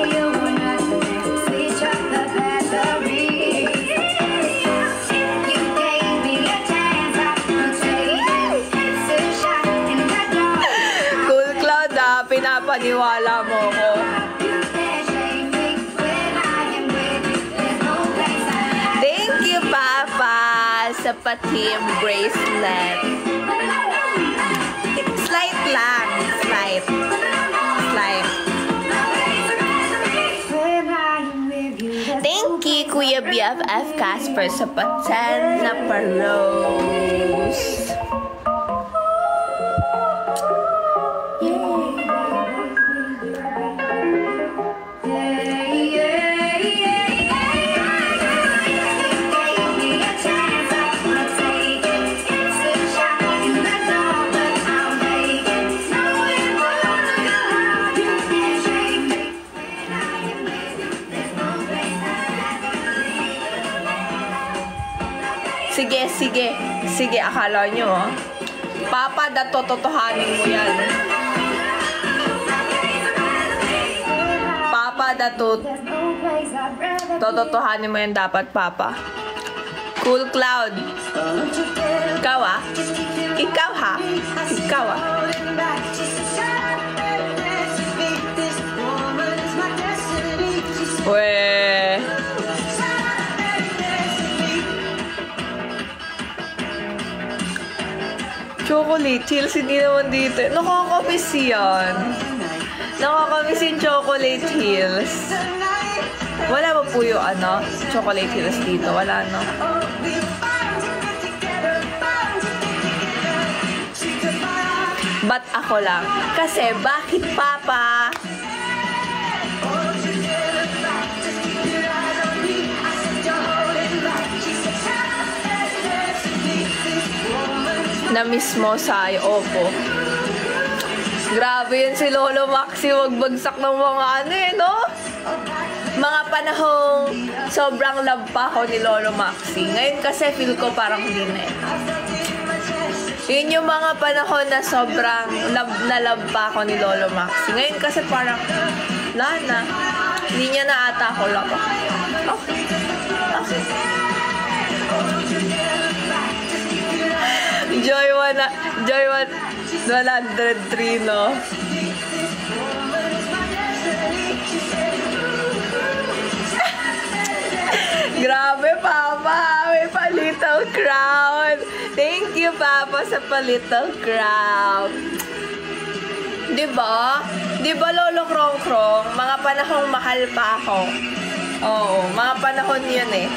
A: Cool Cloud, ha? Pinapaniwala mo ko. Thank you, Papa, sa pa-team bracelet. Slight lang. Slight. Slight. Thank you, Kuya BFF Casper, sa pa-10 na pa-rose. Sige, sige. Sige, akala nyo, oh. Papa, tototohanin mo yan. Papa, tototohanin mo yan dapat, Papa. Cool Cloud. Ikaw, ah. Ikaw, ha. Ikaw, ah. Weh. Chocolate Hills, hindi naman dito. Nakakamiss yan. Nakakamiss yung Chocolate Hills. Wala ba po yung Chocolate Hills dito? Wala, no? Ba't ako lang? Kasi, bakit, Papa? Na mismo sa Opo. Grabe yun si Lolo Maxi, magbagsak ng mga no? Mga panahong sobrang love pa ako ni Lolo Maxi. Ngayon kasi feel ko parang hindi na eh. Yun yung mga panahon na sobrang love pa ako ni Lolo Maxi. Ngayon kasi parang, na. Hindi niya na ata ako love. Okay. Joy 103, no? Grabe, Papa! May pa-little crown! Thank you, Papa, sa pa-little crown! Diba? Diba, Lolo Krong-Krong? Mga panahong mahal pa ako. Oo, mga panahon yun eh.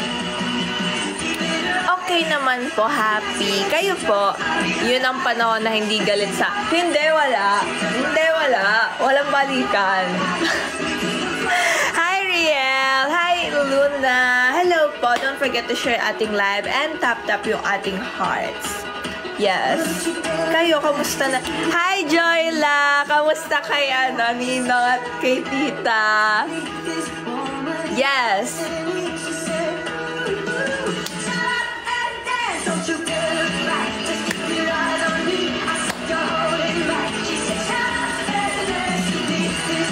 A: Okay naman po, happy. Kayo po, yun ang panahon na hindi galit sa... Hindi, wala. Hindi, wala. Walang balikan. Hi, Riel. Hi, Luna. Hello po. Don't forget to share ating live and tap-tap yung ating hearts. Yes. Kayo, kamusta na? Hi, Joyla. Kamusta kay Ninong at kay Tita? Yes.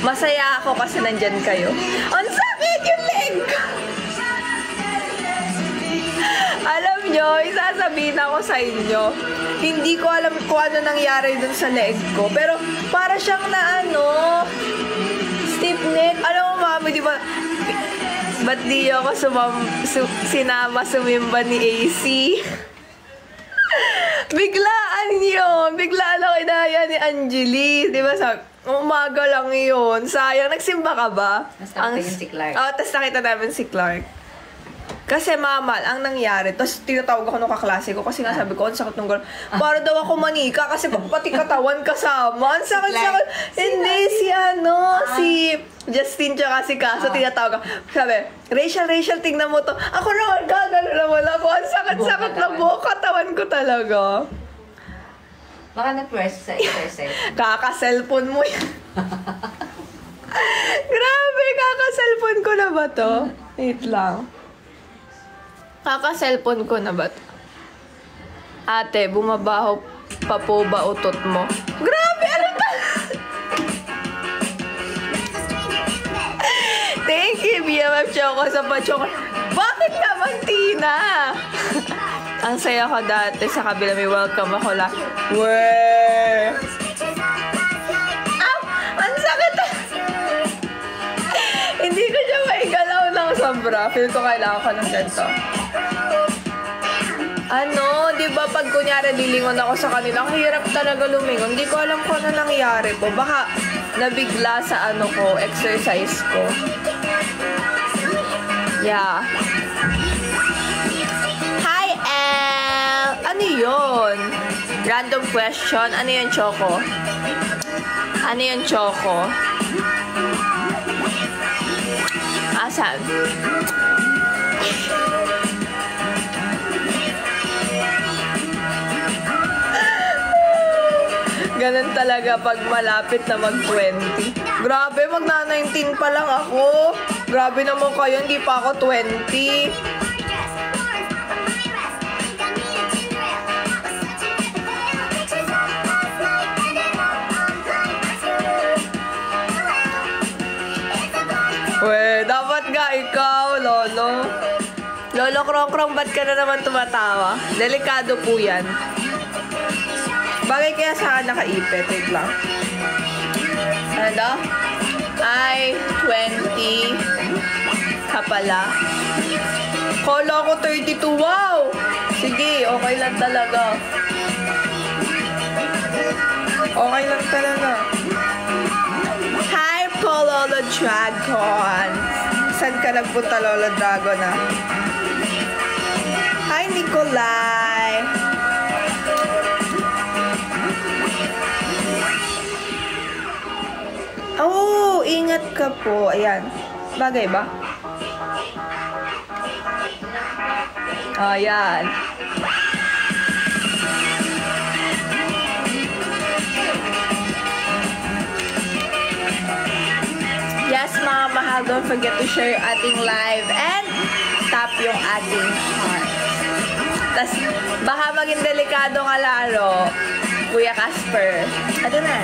A: Masaya ako kasi nandyan kayo. Ang sakit yung leg! Alam nyo, isasabihin ako sa inyo, hindi ko alam kung ano nangyari dun sa leg ko. Pero para siyang na stiff neck. Alam mo, mami, di ba? Ba't di ako sinama sumimba ni AC? Biglaan yun. Biglaan ako inaya ni Angeli. Di ba sa umaga lang yun. Sayang. Nagsimba ka ba?
F: Tapos nakita yun si Clark.
A: Oo, tapos nakita namin si Clark. Kasi mama, ang nangyari, tapos tinatawag ako nung kaklase ko kasi nga sabi ko, ang sakit nung gano'n. Para daw ako manika kasi pati katawan kasama. Ang sakit-sakit. Hindi, si Justin tsaka si Kaso, tinatawag ako. Sabi, Rachel, tingnan mo to. Ako naman, gagano naman ako. Ang sakit-sakit na buong katawan ko talaga.
F: Baka na-press sa exercise.
A: Kaka-cellphone mo yan. Grabe, kaka-cellphone ko na ba to? Wait lang. Kaka-cellphone ko na ba to? Ate, bumabaho pa po ba utot mo? Grabe, ano ba? Thank you, BMF Choco sa pa-choco. Bakit naman, Tina? Ang saya ko dati sa kabila may welcome ako lang. Weh! Ow! Ang sakit! Hindi ko siya maigalaw ng sobra. Feel ko kailangan ko ng ganito. Di ba pag kunyari lilingon ako sa kanila, ang hirap talaga lumingon. Hindi ko alam kung ano nangyari po. Baka nabigla sa exercise ko. Yeah. Hi, Elle! Ano yun? Random question. Ano yun, Choco? Ano yun, Choco? Asan? Ganun talaga pag malapit na mag-20. Grabe, magna-19 pa lang ako. Grabe naman kayo, hindi pa ako 20. Weh, dapat nga ikaw, Lolo. Lolo Krong-Krong, ba't ka na naman tumatawa? Delikado po yan. Bagay kaya sa akin nakaipit. Wait lang. Ano daw? Ay, 20 ka pala. Kala ko 32. Wow! Sige, okay lang talaga. Okay lang talaga. Hi, po, Lolo Dragon. Saan ka nagpunta, Lolo Dragon, ah? Hi, Nikolai. Oh, ingat ka po. Ayan. Bagay ba? Ayan. Yes, mga mahal, don't forget to share yung ating live and tap yung ating heart. Tas, baka maging delikado nga lalo, Kuya Casper. Ito na.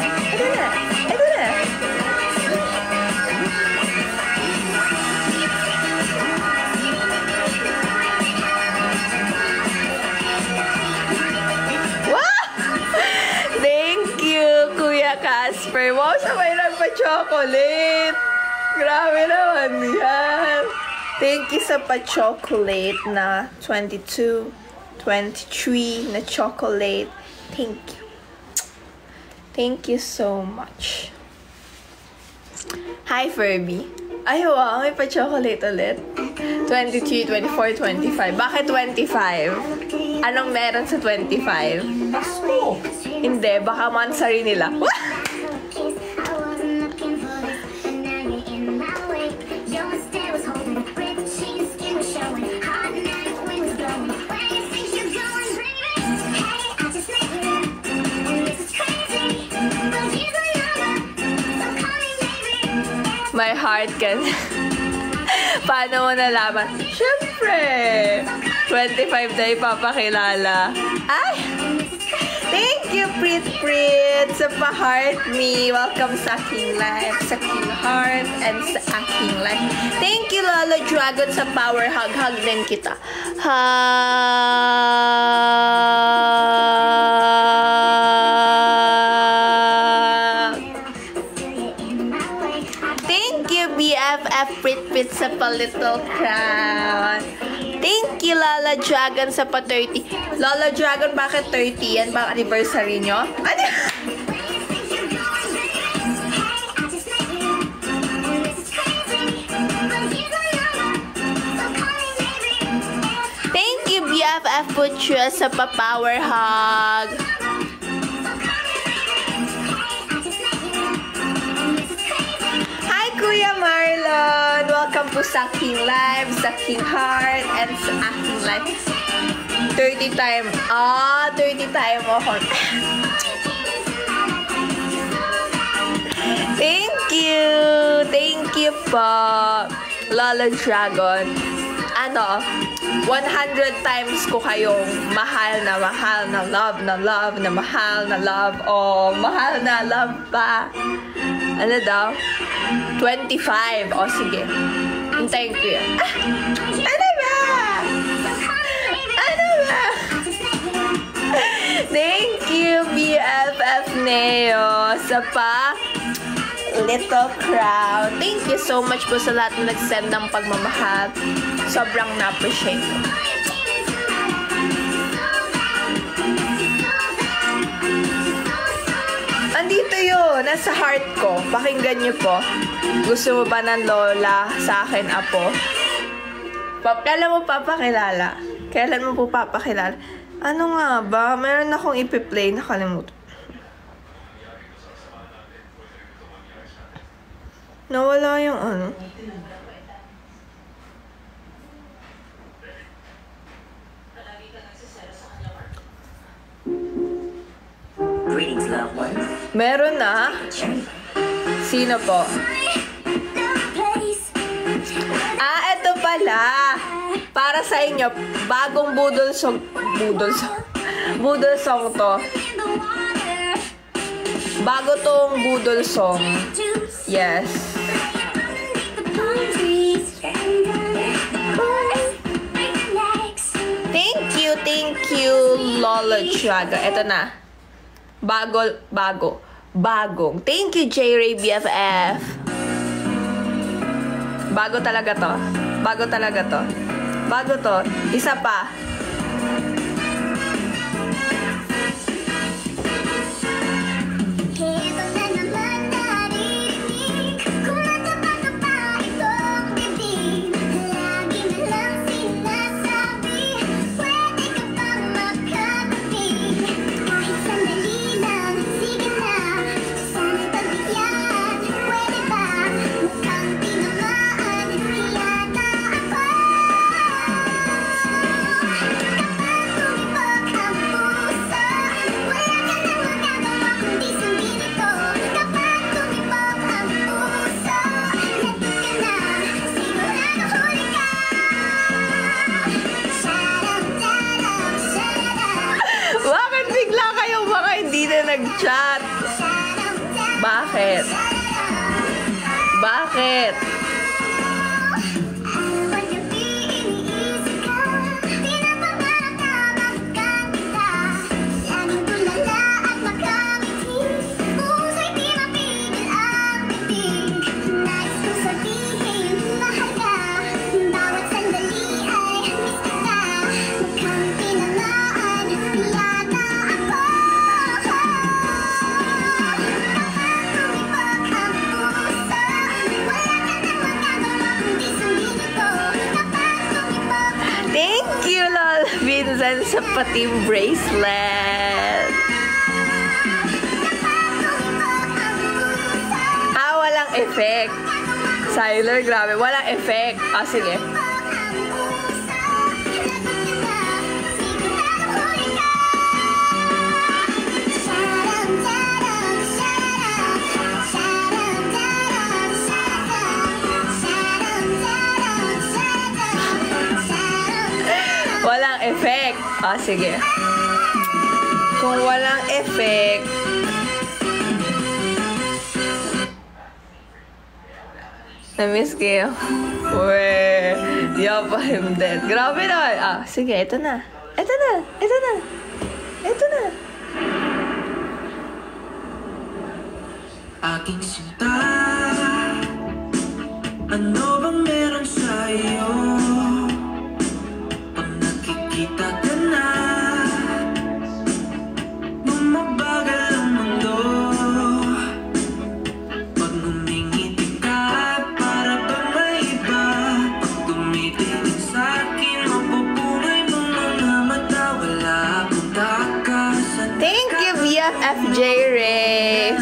A: Thank you, Kuya Casper. Wow, sabay nagpa-chocolate. Grabe naman yan. Thank you sa pa-chocolate na 22, 23 na chocolate. Thank you. Thank you so much. Hi, Furby. Ay, wow, may pa-chocolate ulit. 23, 24, 25. Bakit 25? Anong meron sa 25? Hindi, baka mansari nila. My heart can... Paano mo nalaman? Siyempre! 25 na ipapakilala. Ay! Thank Thank you, Prit Prit, sa pa-heart me. Welcome sa aking life, sa aking heart, and sa aking life. Thank you, Lolo Dragon, sa power hug. Hug din kita. Hug. Thank you, BFF Prit Prit, sa pa-little crown. Thank you, Lala Dragon, sa pa-30. Lala Dragon, bakit 30? Yan bang anniversary nyo? Ano? Thank you, BFF Putra, sa pa-power hug. Hi, Kuya Marlon! Welcome po sa aking live, sa aking heart, and sa aking life. 30 time. 30 time ako. Thank you! Thank you po, Lolo Dragon. 100 times ko kayong mahal na love na love na mahal na love. Oh, mahal na love pa. Ano daw? 25. O, sige. Hintayin ko yun. Ano ba? Ano ba? Thank you, BFF Neo, sa little crowd. Thank you so much po sa lahat na nag-send ng pagmamahal. Sobrang na-appreciate ko. Andito yun, nasa heart ko. Pakinggan niyo po. Gusto mo ba ng lola sa akin, apo? Kailan mo papakilala? Kailan mo po papakilala? Ano nga ba? Meron akong ipi-play, nakalimutan. Nawala yung ano.
G: Greetings, loved ones.
A: Meron na. Sino po? Eto pala. Para sa inyo, bagong budol song to. Bago tong budol song. Yes. Thank you, Lola Chaga. Ito na. Bagong. Thank you, J-Ray BFF. Bago talaga to. Isa pa. Nag-chat. Bakit? Sa pating bracelet. Walang effect. Siler, grabe. Walang effect. Sige. Walang effect. Sige. Kung walang Perfect. Na-miss kayo. Weh, yapa him dead. Grabe naman. Ah, sige, ito na. Ito na. Ito na. Ito na.
D: Aking sinta, ano bang meron sa'yo? Pag nakikita ka na, bumabagal ang mundo. Pag ngumingiti ka, para bang may iba. Pag tumitingin sa'kin, mapupungay mo mga mata. Wala akong takasan.
A: Thank you, BFFJ Ray.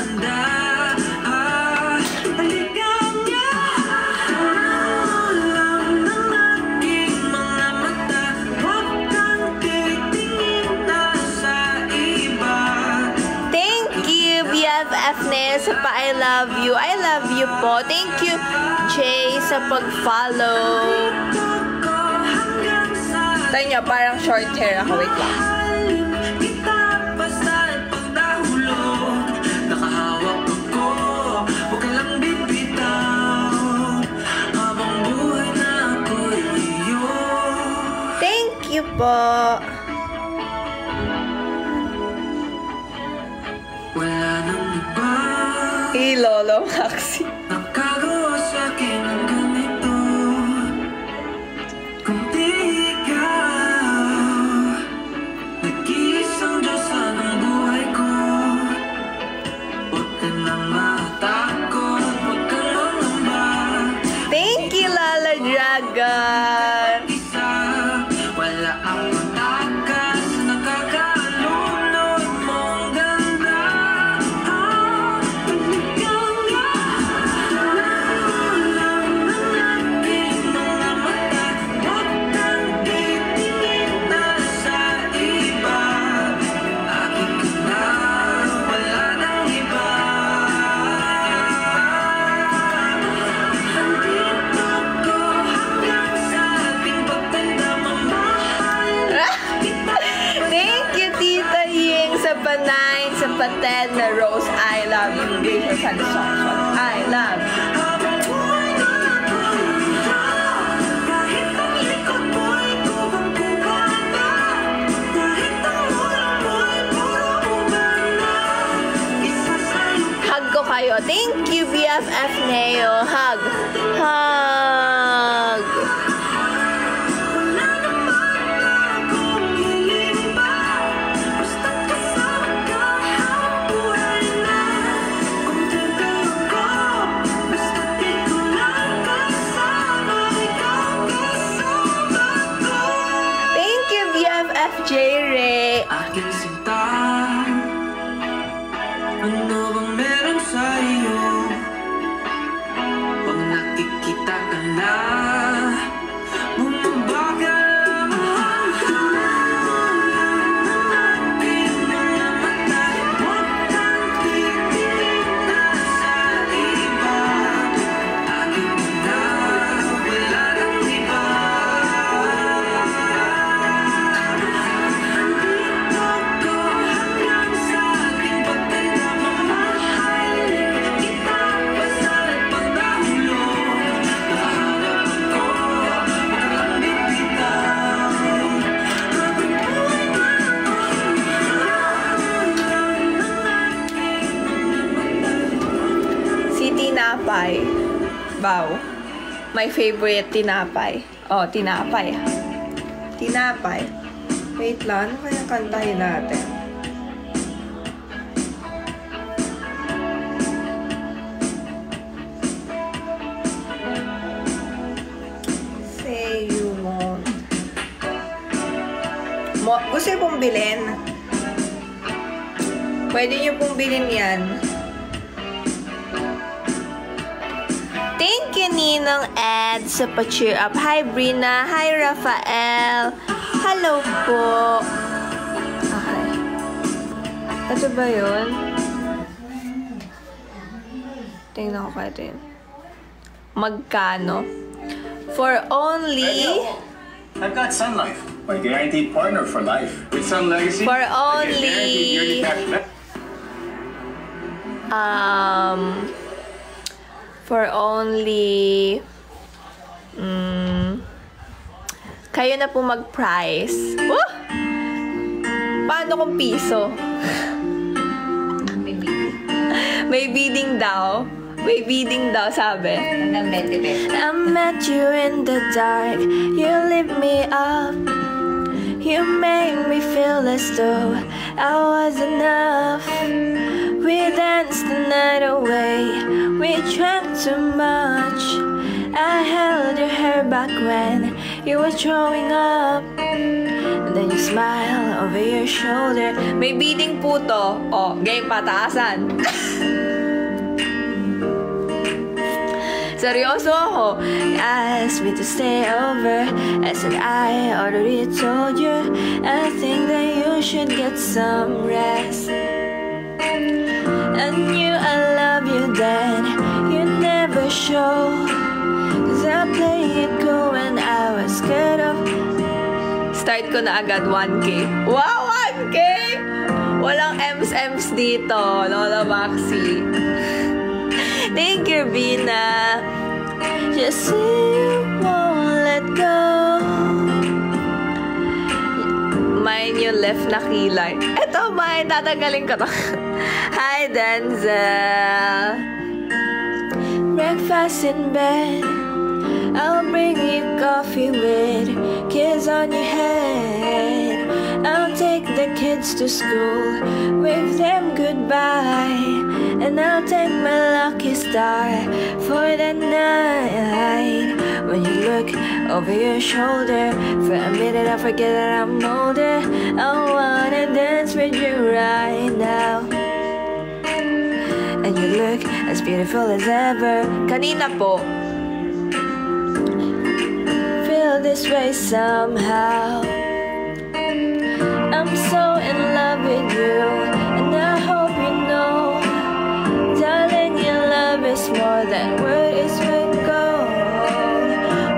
A: Sa pa I love you. I love you po. Thank you, Jay, sa pag-follow. Tayo niya, parang short hair ako. Wait lang. Thank you po.
D: Wala nang iba.
A: Hey, Lolo Maxi.
D: Nakagawa sa'kin ng ganito. Kung di ikaw, nag-iisang Diyosa ng buhay ko. Huwag ka nang matakot, huwag kang mangamba.
A: Thank you, Lala Dragon.
D: Isa, wala akong takas, nakakaalunod mong ganda.
A: Thank you, Tita Ying, sa pa-9, sa pa-10 na Rose. I love you. Gracious and songs. I love you. Hug ko kayo. Thank you, BFF Neo. Hug. Hug. Thank you, BFF J-Ray.
D: Aking sinta, ano bang meron sa'yo? Pag nakikita ka na, bumabagal ang aking mga mata. Huwag kang titingin na sa iba. Aking na, wala nang iba.
A: Si Tinapay. Wow. My favorite tinapay. Oh, tinapay. Tinapay. Wait lang. Ano kayang kantahin natin? Say you won't. Gusto niyo pong bilhin? Pwede niyo pong bilhin yan. Thank you, Ninong Ed, sa pa-cheer up. Hi, Brina. Hi, Rafael. Hello po. Okay. Ito ba yun? Tingnan ko kaya ito yun. Magkano? For only...
H: I've got Sun Life. My guaranteed partner for life.
B: With some legacy.
A: For
B: I get guaranteed yearly cash back.
A: For only kayo na po mag-price. Woo! Paano kung piso?
F: Maybe.
A: May bidding daw. May bidding daw, sabi.
F: Hanggang 20 pesos.
A: I met you in the dark. You lit me up. You made me feel as though I was enough. We danced the night away. We drank too much. I held your hair back when you were throwing up. And then you smile over your shoulder. May bidding po to. Oh, game pataasan. Seryoso ako. Asked me to stay over. I said I already told you. I think that you should get some rest. I knew I love you then. You never show. 'Cause I play it cool when I was scared of. Start ko na agad 1K. Wow, 1K! Walang M's dito, Lola Maxi. Thank you, Bina. Just say you won't let go. Mine yung left na kilay. Eto, mine. Tatanggalin ko to. Hi, Denzel. Breakfast in bed. I'll bring you coffee with kids on your head. I'll take the kids to school, wave them goodbye, and I'll take my lucky star for the night. When you look over your shoulder, for a minute I forget that I'm older. I wanna dance with you right now. And you look as beautiful as ever. Kanina po. Feel this way somehow. I'm so in love with you, and I hope you know, darling, your love is more than words with gold.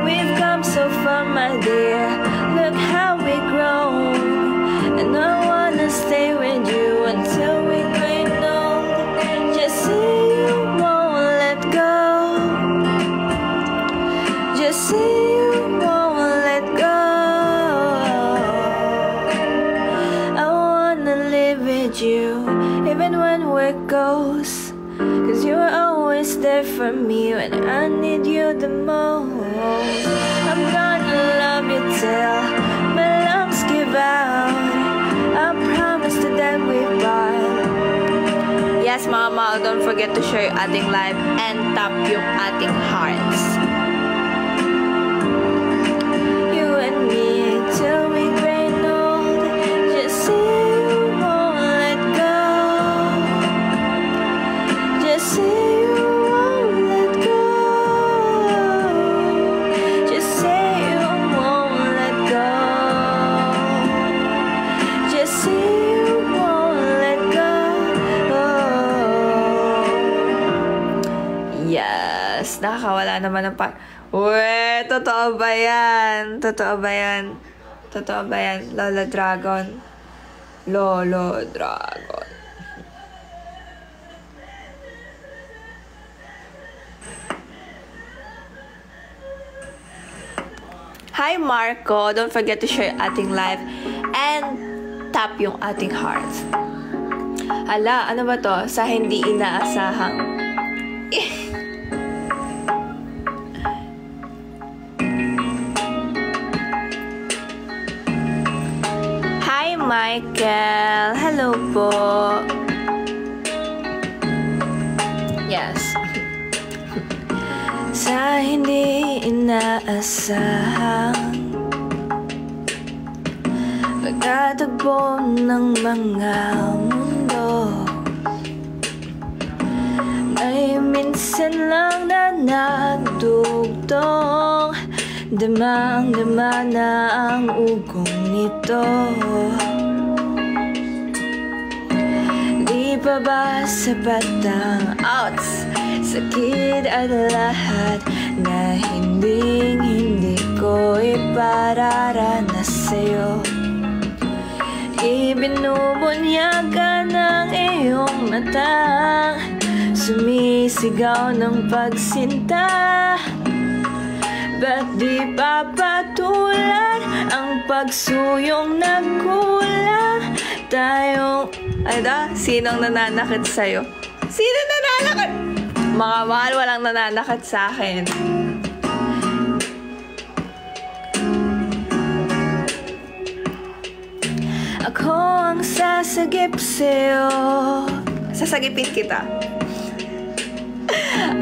A: We've come so far, my dear, look how we've grown, and I wanna stay with you until we grow old. Just say you won't let go. Just say you won't let go. You, even when we're ghosts, 'cause you were always there for me when I need you the most. I'm gonna love you till my lungs give out. I promise to them we bond. Yes, Mama, don't forget to share yung ating live and tap yung ating hearts. You and me till we grow old. Just say say you won't let go. Just say you won't let go. Just say you won't let go. Yes, nakakawala naman ng Uwe, totoo ba yan? Totoo ba yan? Totoo ba yan? Lola Dragon. Lolo Dragon. Hi Marco, don't forget to share ating live and tap yung ating hearts. Hala, ano ba to? Sa hindi inaasahang. Hi Michael, hello po. Yes. Sa hindi inaasahang pagkatagpo ng mga mundo, may minsan lang na nagdugtong, damang-dama na ang ugong nito. Di pa ba sapat ang outs? Sakit at lahat na hindi ko ipararanas. sa'yo. Ibinubunyaga ng iyong mata, sumisigaw ng pagsinta. Ba't di papatulan ang pagsuyong nagkulang? Tayong... sinong nananakit sa'yo? Sino nananakit? Mga mahal, walang nananakit sa akin. Ako ang sasagip sa'yo. Sasagipin kita.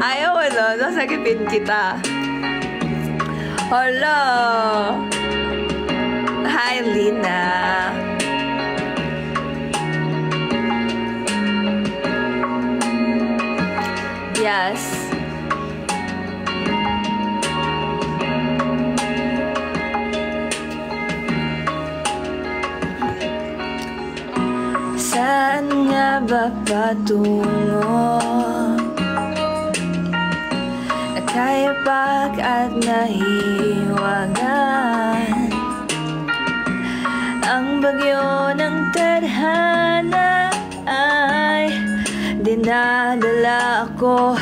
A: Ayaw mo no? Sasagipin kita. Hala. Hi, Lina. Yes. Saan nga ba patungo? Nakayapak at nahiwagan, ang bagyo ng tadhana ay dinadala ako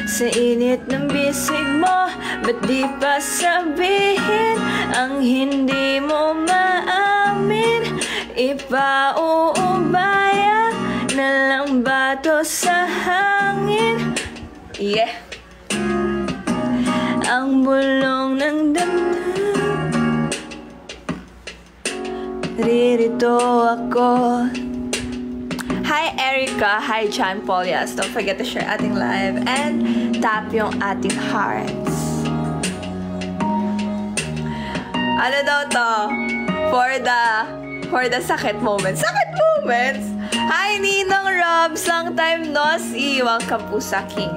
A: sa init ng bisig mo. Ba't di pa sabihin ang hindi mo maamin? Ipauubaya na lang ba to sa hangin? Yeah. Ang bulong ng damdam, ririto ako. Hi Erica, hi John Paul. Yes, don't forget to share ating live and tap yung ating hearts. Ano daw to? For the sakit moments. Sakit moments? Hi Ninong Robs, long time no see. Welcome po sa aking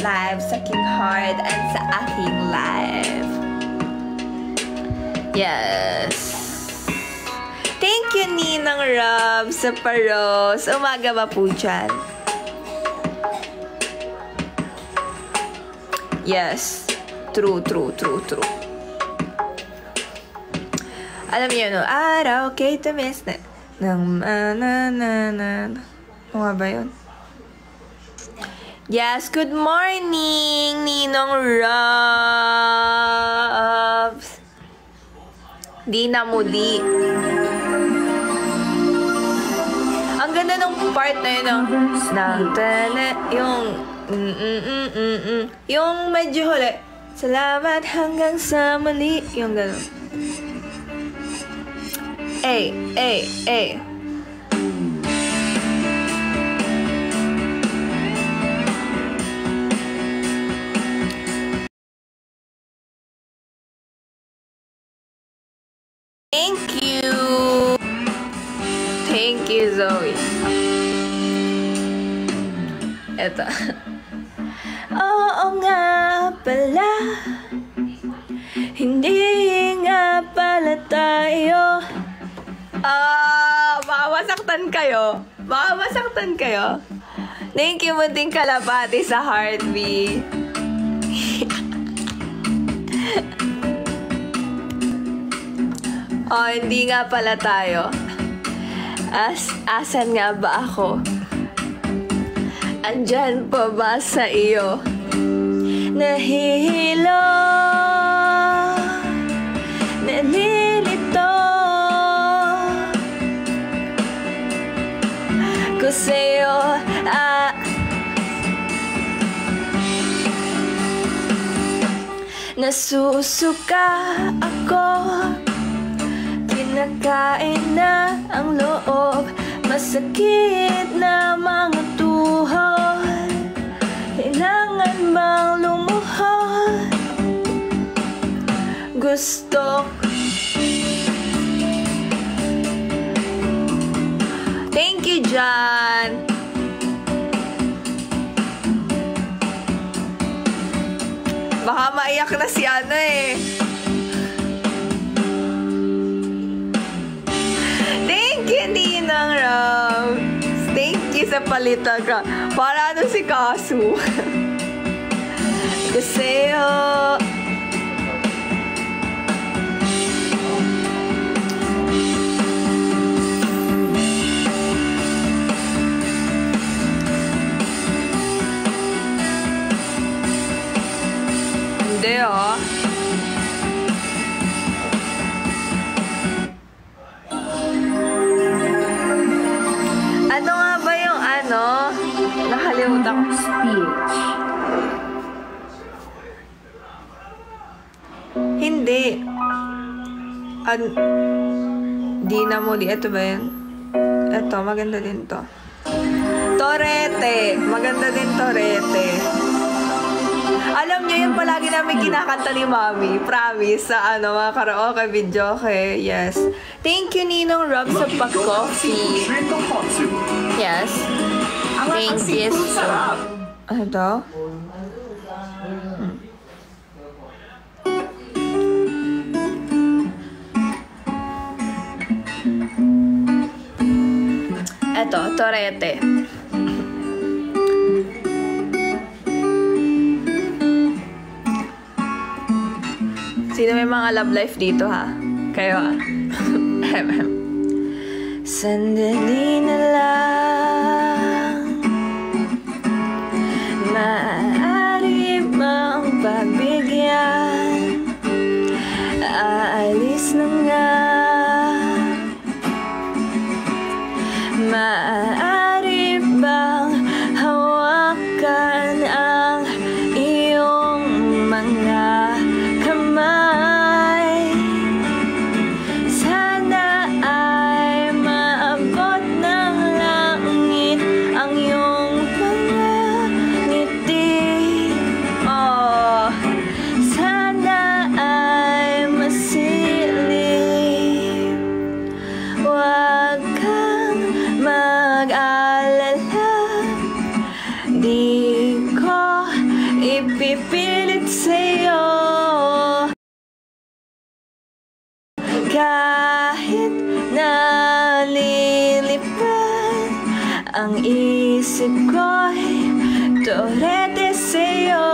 A: live, sa aking heart and sa aking live. Yes. Thank you, Ninang Rob, sa paros. Umaga ba po dyan? Yes. True. Alam niyo, no? Araw, okay, tumis na. Ano nga ba yun? Yes, good morning, Ninong Robs. Di na muli. Ang ganda ng part na yun, no? Yung medyo huli. Salamat hanggang sa muli. Yung gano'n. Ay. Thank you, Zoe. Eto. Oo nga pala, hindi nga pala tayo. Baka masaktan kayo. Thank you, munting kalapati sa heartbeat. Hindi nga pala tayo. Asan nga ba ako? Andyan pa ba sa iyo? Nahihilo, nalilito ko sa'yo. Nasusuka ako, kinakain na ang loob, masakit na mga tuhod. Kailangan bang lumuhod? Gusto. Thank you, John. Baka maiyak na si ano eh. Thank you, Ninang Ram. Thank you sa palitan ka. Para ano si Kasu. Kasi Hindi, ah. Ano nga ba yung ano? Nakalimutan ko.
F: Speech.
A: Hindi. Di na muli. Ito ba yun? Ito, maganda din to. Torete. Maganda din Torete. Alam niyo yun palagi namin kinakanta ni Mami. Promise. Sa ano, mga karaoke, video. Okay, yes. Thank you, Ninong Rob, sa pag-coffee. Yes. Thank you so much. Ano to? Eto, Torete. Sino may mga love life dito, ha? Kayo, ha? Sandali na lang, maaari bang pagbigyan? Aalis na nga. Maaari bang hawakan ang iyong mga kamay? Sana ay maabot ng langit ang iyong mga ngiti. Oh, sana ay masilip. Huwag kang mag-alala, di ko ipipilit sa'yo. Kahit nalilipad ang isip ko'y torete sa'yo.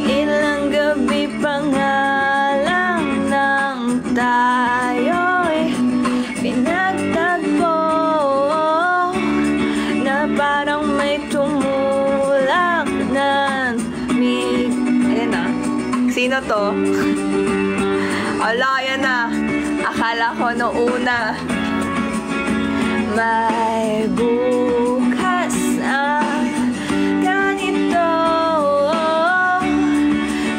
A: Ilang gabi pa nga lang nang tayo'y pinagtagpo, na parang may tumulak na mig... Ayan na. Sino to? Ala, yan na. Akala ko no una. May bukas ang ganito.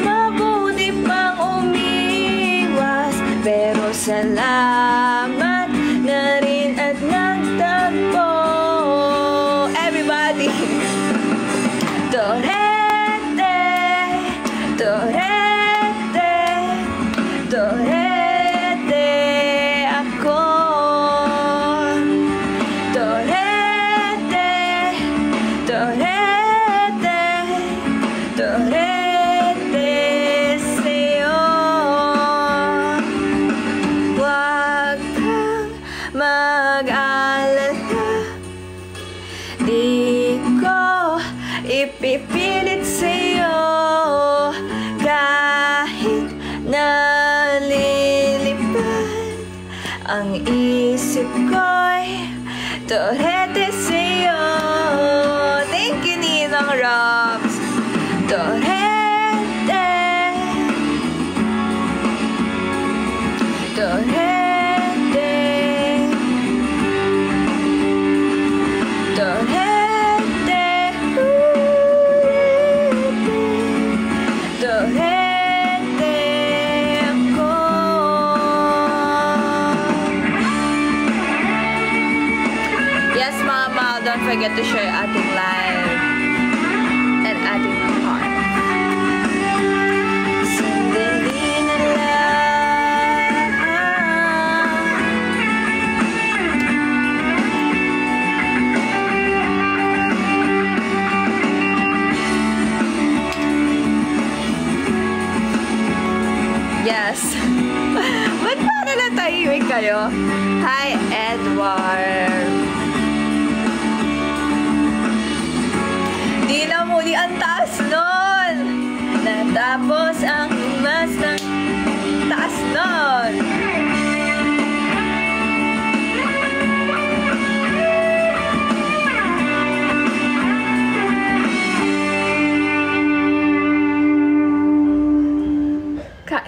A: Mabuti pang umiwas, pero salamat na rin at nagtagpo. Everybody! Torete, torete, torete ako. Torete, torete, torete sa'yo. Huwag kang mag-alala, di ko ipipilit sa'yo. Kahit nalilipad ang isip ko'y torete sa'yo. Thank you, Ninong Robs. Torete, torete, torete, torete ako. Yes, Mama, don't forget to share ating live and ating heart. Sandali na lang. Yes. Ba't para na tahimik kayo? Hi, Edward. Di na muli ang taas nun. Natapos ang mas ng taas nun.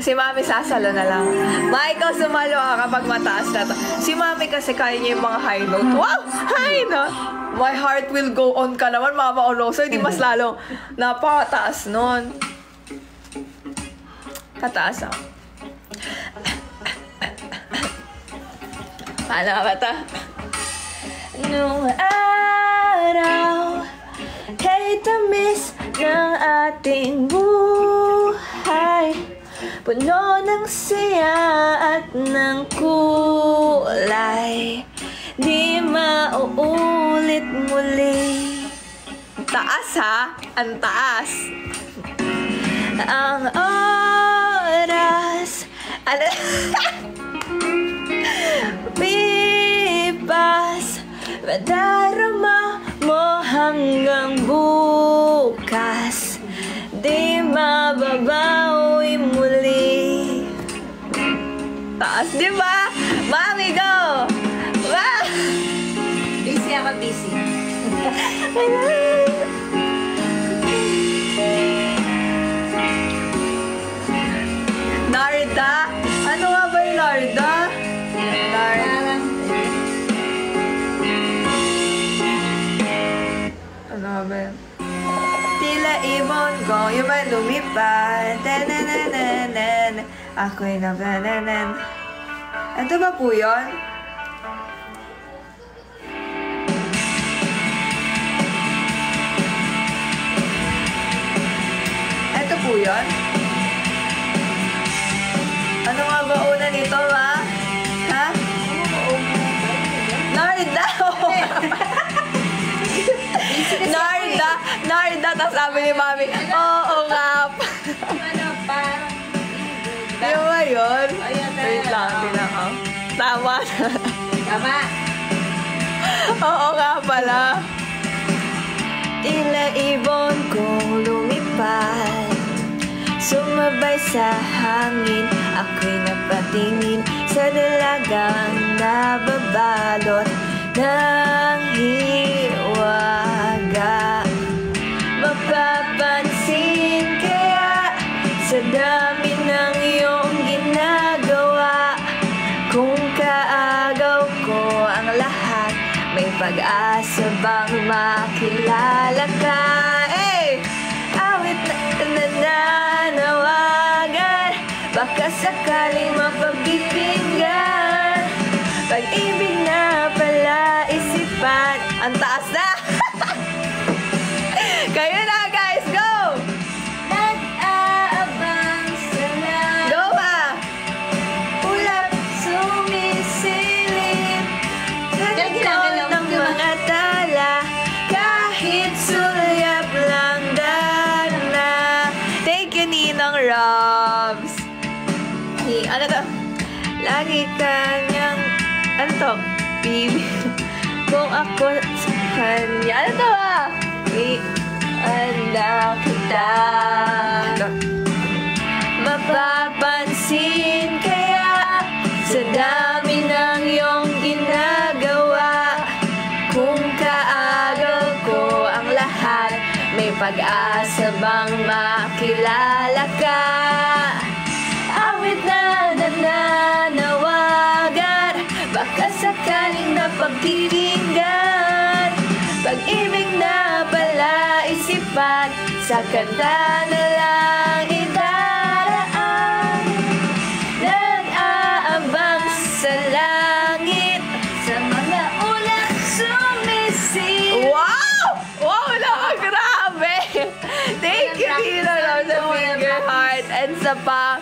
A: Si Mami sasalo na lang. Ma, ikaw sumalo ka kapag mataas na to. Si Mami kasi kaya niya yung mga high note. Wow! High note! My heart will go on ka naman, Mama Oloso. Hindi mas lalong napakataas nun. Kataas ako. Paano ba ito? Nung araw, kay tamis ng ating buhay, puno ng saya at ng kulay, di mauulit muli. Taas ha? Ang taas. Ang oras, pipas, madarama mo hanggang bukas, di mababawi muli. Taas, di ba? Mami, go! Wow!
F: Busy ako, busy.
A: Narda? Ano nga ba yung Narda? Narda. Ano nga ba yun? Tila ibon ko, yung ba lumipad? Tananananan. Ako'y nabananan. Ito ba po yun? Ito po yun? Ano nga ba una nito, ma? Ha? Narda! Narda, tapos sabi ni Mami, oo nga.
F: Ano pa?
A: Yung ba yun?
F: Ayan na.
A: Wait lang, tinakaw. Tama na.
F: Tama.
A: Oo nga pala. Tila ibon kong lumipad, sumabay sa hangin, ako'y napatingin sa dalagang nababalot ng hiwaga. Mapapansin kaya sa dami ng iyong ginagawa, kung kaagaw ko ang lahat, may pag-asa bang makilala ka? Hey! Awit na nananawagan, baka sakaling mapagpipinggan, pag-ibig na pala isipan. Ang taas na! Kayo na, guys! Go!
F: Nag-aabang sa lahat.
A: Go ba?
F: Ulap sumisilip.
A: Ganito ng mga tala, kahit sulyap lang dana. Thank you, Ninong Robs. Ano to? Lagi kanyang, ano to? Pili. Kung ako sa kanya. Ano to ba? Anak kita. Mapapansin kaya sa dami ng iyong ginagawa, kung kaagaw ko ang lahat, may pag-asa bang makilala ka? Awit na nananawagan, baka sakaling napagkikinggan, pag-ibig na pala isipan, sa kanta na lang idaraan. Nag-aabang sa langit, sa mga ulap sumisilip. Wow! Wow, grabe! Thank you, Tino Rose, sa finger heart, and sa pa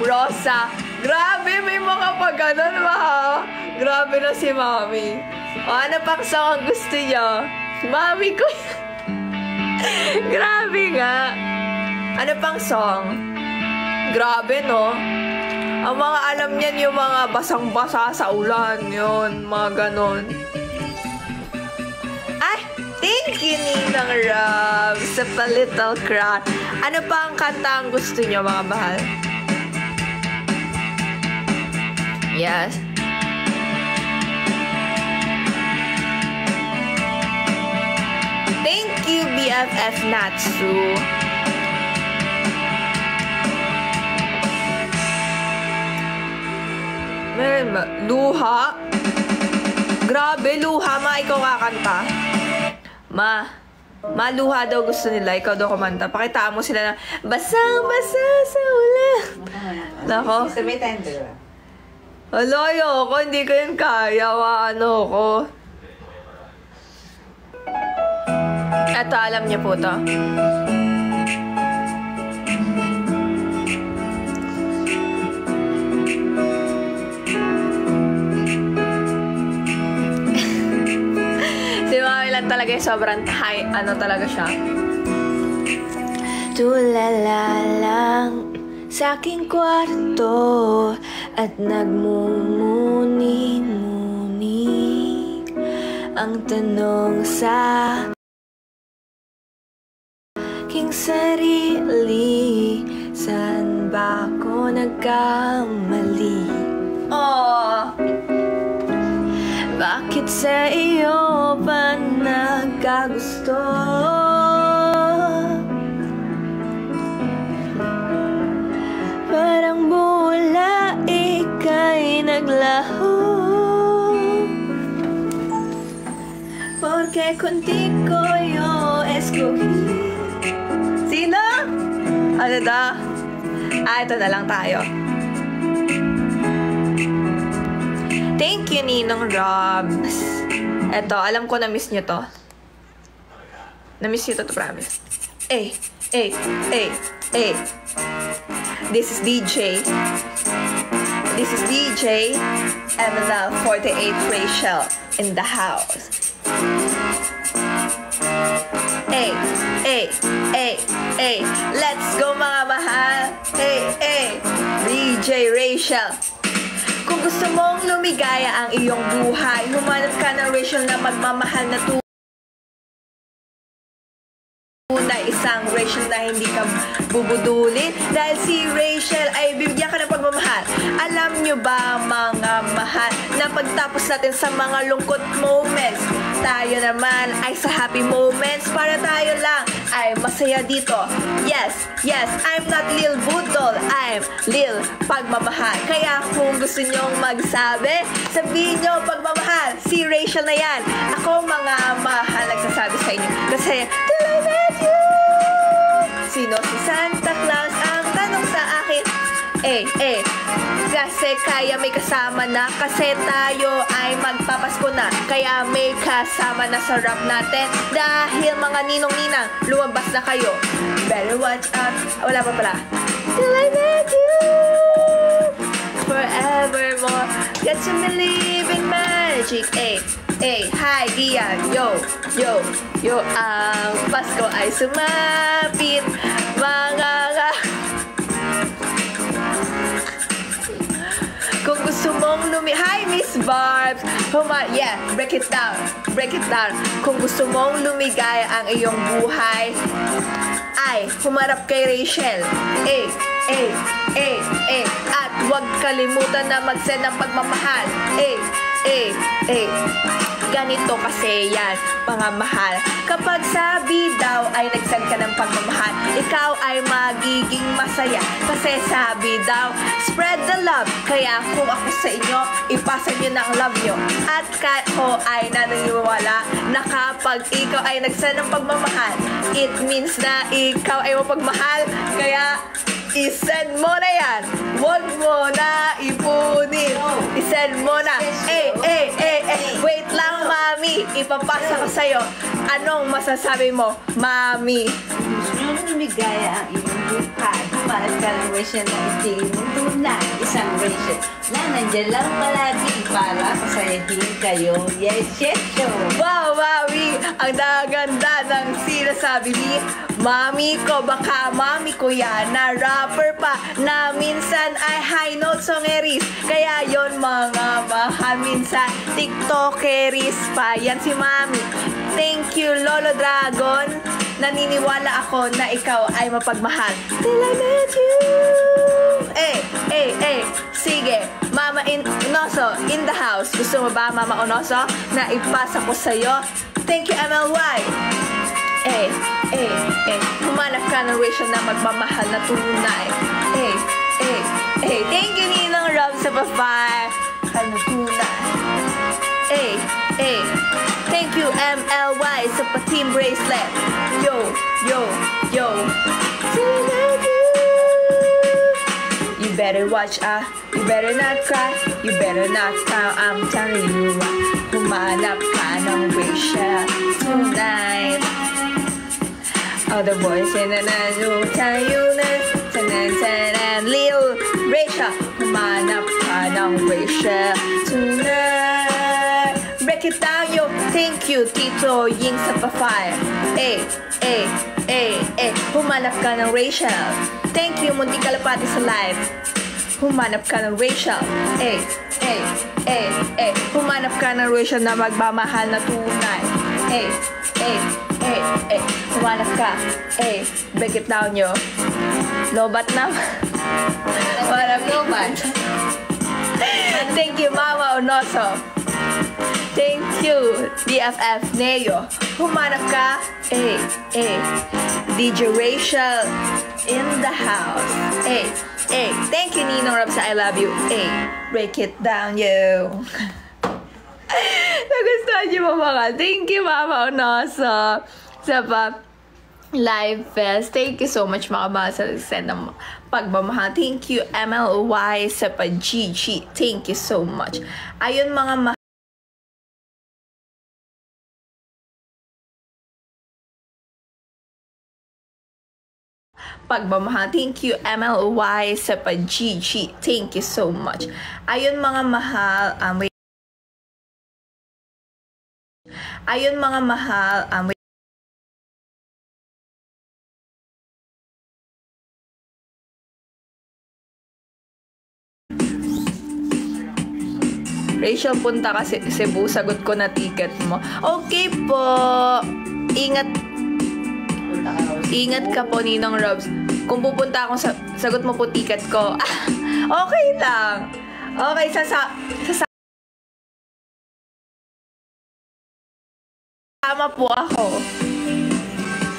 A: Rosa. Grabe, may mga pag-ganon ba ha? Grabe na si Mami. O, ano pang song ang gusto niya? Mami ko. Grabe nga. Ano pang song? Grabe, no? Ang mga alam niyan yung mga basang-basa sa ulan. Yun, mga ganon. Ay, thank you, Ninang Rob, sa Pa-Little Crown. Ano pa ang kanta ang gusto niyo, mga bahal? Yes. Thank you, BFF Natsu. Luha? Grabe, luha. Ma, ikaw kakanta. Ma, luha daw gusto nila. Ikaw daw kumanta. Pakitaan mo sila na basang-basa sa ulan. Nako.
F: Sa may tender.
A: Alo, ayoko. Hindi ko yun kaya. Ano ko. Eto, alam niyo po to. Si Mami lang talaga yung sobrang high. Ano talaga siya? Tulala lang sa aking kwarto at nagmumuni-muni ang tanong sa aking sarili, saan ba ako nagkamali? Oh, bakit sa iyo pa nagkagusto? Parang bula ika'y naglaho, porque contigo yo escogí. Sino? Ano da? Ito na lang tayo. Thank you, Ninong Robs. Eto, alam ko na-miss nyo to. Na-miss nyo to, promise. This is DJ. This is DJ Emma 48 Rachel in the house. Let's go mga mahal. DJ Rachel. Kung gusto mong lumigaya ang iyong buhay, humanap ka ng Rachel na magmamahal na tunay. Isang Rachel na hindi ka bubudulin dahil si Rachel ay bibigyan ka ng pagmamahal. Alam nyo ba mga mahal na pagtapos natin sa mga lungkot moments, tayo naman ay sa happy moments para tayo lang ay masaya dito. Yes, I'm not Lil Budol, I'm Lil Pagmamahal. Kaya kung gusto nyong magsabi, sabihin nyo pagmamahal, si Rachel na yan. Ako mga mahal nagsasabi sa inyo kasi till I met you. Sino si Santa Claus? Ang tanong sa akin, kasi kaya may kasama na, kasi tayo ay magpapasko na, kaya may kasama na sa rap natin, dahil mga ninong-ninang, lumabas na kayo. Better watch out. Wala pa pala. Till I met you forevermore. Got to believe in magic. Hi, Ian. Yo. Ang Pasko ay sumapit. Kung gusto mong Hi, Miss Barbs. Break it down. Kung gusto mong lumigaya ang iyong buhay, ay humarap kay Rachel. At huwag kalimutan na mag-send ng pagmamahal. Ganito kasi yan, mga mahal. Kapag sabi daw ay nag-send ka ng pagmamahal, ikaw ay magiging masaya. Kasi sabi daw, spread the love. Kaya kung ako sa inyo, ipasa nyo ng love nyo. At ako ay naniniwala na kapag ikaw ay nag-send ng pagmamahal, it means na ikaw ay mapagmahal. Kaya i-send mo na yan. Huwag mo na ipunin. I-send mo na. Wait lang, Mami. Ipapasa ko sa'yo. Anong masasabi mo, Mami?
F: Gusto nyo lumigaya ang iyong buhay. Humanap ka ng Rachel na istigin mo tunay. Isang Rachel na nandiyan lang palagi para pasayahin kayo. Yes.
A: Wow, Mami! Ang ganda ng sinasabi ni Mami ko. Baka Mami ko yan na rapper pa na minsan ay high note songeris. Kaya yon mga mahal, minsan tiktokeris pa. Yan si Mami. Thank you, Lolo Dragon. Naniniwala ako na ikaw ay mapagmahal. Till I met you. Sige, Mama Onoso in the house. Gusto mo ba, Mama Onoso, na ipasa ko sa'yo? Thank you, MLY. Humanap ka ng Rachel na magmamahal na tunay. Thank you, Ninang Rob sa pa-5. na tunay. Thank you MLY sa pa-team bracelet. Yo. You better watch you better not cry, you better not cry, I'm telling you what. Humanap ka ng Rachel tonight. Other boys in the night will tell you that and Lil Rachel, humanap ka ng Rachel tonight. Break it down, yo. Thank you, Tito Ying sa pa-fire. Humanap ka ng Rachel. Thank you, Munti Kalapati sa live. Humanap ka ng Rachel. Humanap ka ng Rachel na magmamahal na tunay. Humanap ka. Break it down, yo. Lobat na. Humanap lobat. Thank you, Mama Onoso. Thank you, BFF Neo. Humanap ka. DJ Rachel in the house. Thank you, Ninong Robs. I love you. Break it down, yo. Nagustuhan niyo mo mga. Thank you, Mama Onoso. Sa live fest. Thank you so much, mga mahal, sa send ng pagmamahal. Thank you, MLY sa pa-GG. Thank you so much. Ayun, mga mahal. Pagmamahal. Thank you, MLY sa pa-GG. Thank you so much. Ayun, mga mahal. Ayun, mga mahal. Rachel, punta ka Cebu. Sagot ko na ticket mo. Okay po. Ingat ka po, Ninong Robs. Kung pupunta ako, sagot mo po ticket ko. Okay lang. Okay, sasama po ako.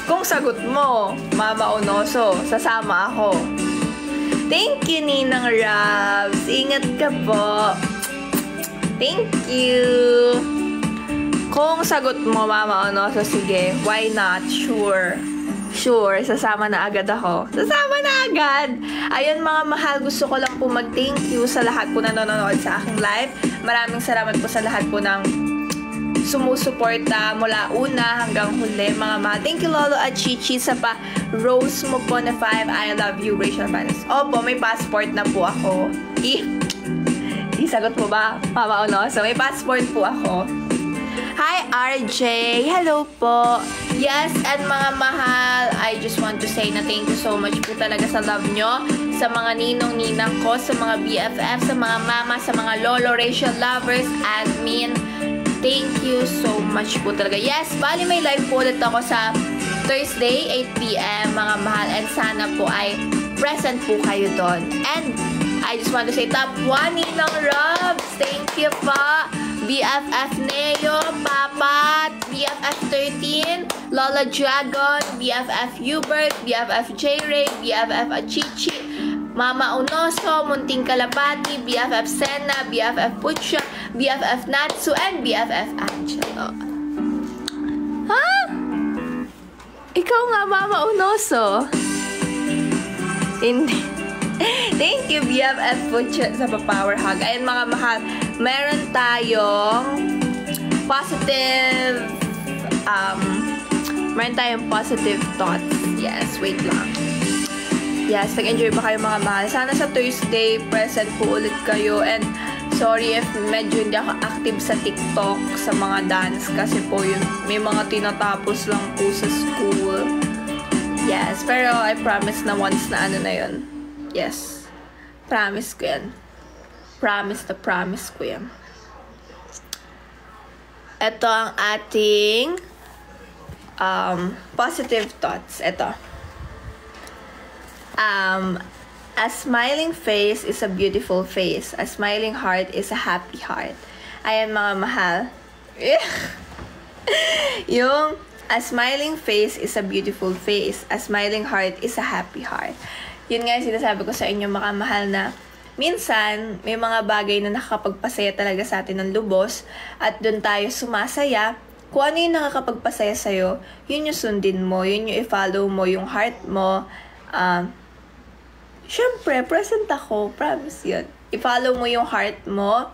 A: Kung sagot mo, Mama Onoso, sasama ako. Thank you, Ninong Robs. Ingat ka po. Thank you. Kung sagot mo, Mama Onoso, sige. Why not? Sure, sasama na agad ako. Sasama na agad! Ayun, mga mahal, gusto ko lang po mag-thank you sa lahat po na nanonood sa aking live. Maraming salamat po sa lahat po ng sumusuporta mula una hanggang huli, mga mahal. Thank you, Lolo at Chichi, sa pa-rose mo po na 5. I love you, Rachel Vanes. Opo, may passport na po ako. Isagot mo ba, Mama Onoso? May passport po ako. Hi, RJ. Hello po. Yes, and mga mahal, I just want to say na thank you so much po talaga sa love nyo, sa mga ninong-ninang ko, sa mga BFF, sa mga mama, sa mga lolo, Rachel lovers, admin. Thank you so much po talaga. Yes, bali may live po ulit ako sa Thursday, 8 p.m. mga mahal, and sana po ay present po kayo doon. And I just want to say top 1, Ninong Robs. Thank you po. BFF Neo, Papa, BFF 13, Lola Dragon, BFF Hubert, BFF J-Ray, BFF Achichi, Mama Onoso, Munting Kalapati, BFF Sena, BFF Pucha, BFF Natsu, and BFF Angelo. Ha? Ikaw nga, Mama Onoso. Hindi. Thank you, BFF Pucha, sa pa-power hug. Ayun, mga mahal, meron tayong positive thoughts. Yes, wait lang. Yes, nag-enjoy ba kayo, mga mahal? Sana sa Thursday, present po ulit kayo. And sorry if medyo hindi ako active sa TikTok, sa mga dance, kasi po yun, may mga tinatapos lang po sa school. Yes, pero I promise na once na ano na yun. Yes. Promise ko yan. Promise ko yan. Ito ang ating positive thoughts. Ito. A smiling face is a beautiful face. A smiling heart is a happy heart. Ayan, mga mahal. Yung a smiling face is a beautiful face. A smiling heart is a happy heart. Yun nga yung sinasabi ko sa inyo, mga mahal, na minsan, may mga bagay na nakakapagpasaya talaga sa atin ng lubos at doon tayo sumasaya. Kung ano yung nakakapagpasaya sa'yo, yun yung sundin mo, yun yung i-follow mo, yung heart mo. Syempre, present ako, promise yun. I-follow mo yung heart mo.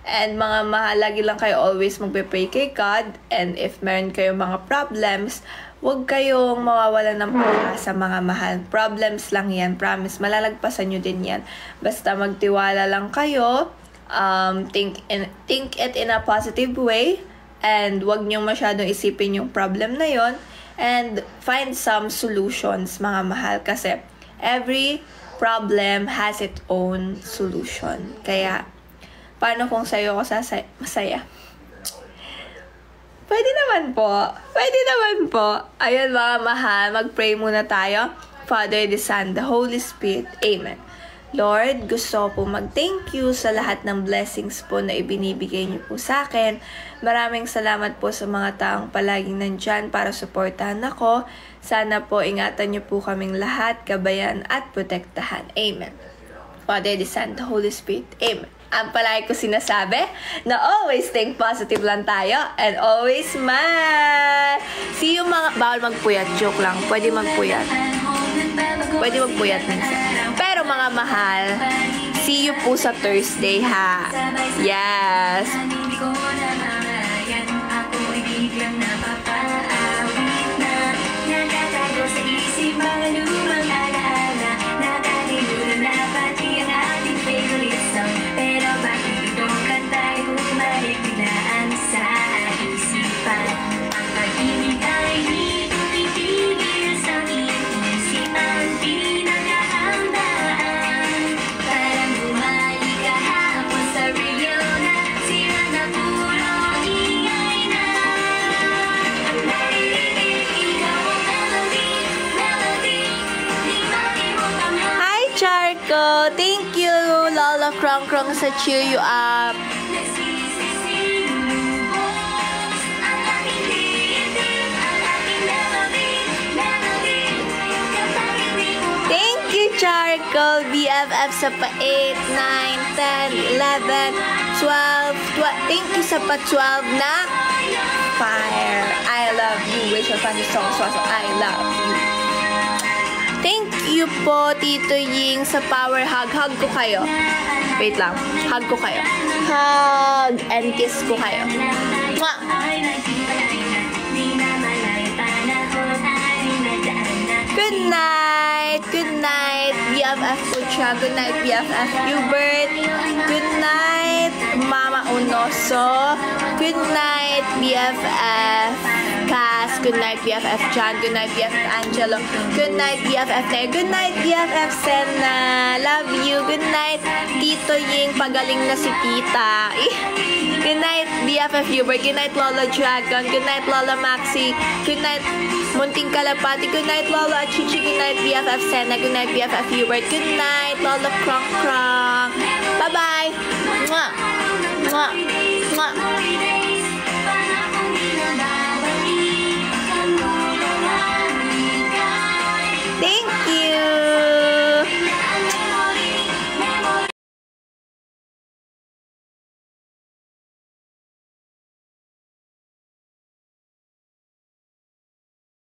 A: And mga mahal, lagi lang kayo always magpe-pray kay God. And if meron kayong mga problems, huwag kayong mawawalan ng pag-asa, mga mahal. Problems lang yan, promise. Malalagpasan nyo din yan. Basta magtiwala lang kayo. Think it in a positive way. And huwag nyo masyadong isipin yung problem na yon. And find some solutions, mga mahal. Kasi every problem has its own solution. Kaya, paano kung sa'yo ako masaya? Pwede naman po. Pwede naman po. Ayun mga mahal, mag-pray muna tayo. Father, the Son, the Holy Spirit. Amen. Lord, gusto ko po mag-thank you sa lahat ng blessings po na ibinibigay niyo po sa akin. Maraming salamat po sa mga taong palaging nandyan para suportahan ako. Sana po ingatan niyo po kaming lahat, gabayan at protektahan. Amen. Father, the Son, the Holy Spirit. Amen. Ang palagi ko sinasabi na always think positive lang tayo and always smile. See you mga... Bawal magpuyat. Joke lang. Pwede magpuyat. Pwede magpuyat minsan. Pero mga mahal, see you po sa Thursday ha. Yes.
E: Pero bakit itong kanta'y bumalik biglaan sa isipan? Ang pag-ibig ay di tumitigil sa iyong isipan. Pinaghahandaan parang bumalik kahapon sa Rio na sira na puro ingay na. Naririnig ikaw ang melody, melody, di malimutan mo.
A: Hi, Charco! Thank you, Lola Krong Krong, sa cheer you up. Thank you, Charco! BFF sa pa 8, 9, 10, 11, 12. Thank you sa pa 12 na fire. I love you. Wish your funny song. I love you. Thank you po, Tito Ying, sa power hug. Hug ko kayo. Wait lang. Hug ko kayo. Hug and kiss ko kayo. Mwah! Good night. Good night, BFF Pucha. Good night, BFF Hubert. Good night, Mama Unoso. Good night, BFF Cass. Good night, BFF John. Good night, BFF Angelo. Good night, BFF Nay. Good night, BFF Senna. Love you. Good night, Tito Ying. Pagaling na si Tita. Good night, BFF Hubert. Good night, Lola Dragon. Good night, Lola Maxi. Good night, Munting Kalapati. Good night, Lola Chichi. Good night, BFF Senna. Good night, BFF Hubert. Good night, Lola Krong Krong. Bye-bye. Mwah. Mwah. Mwah.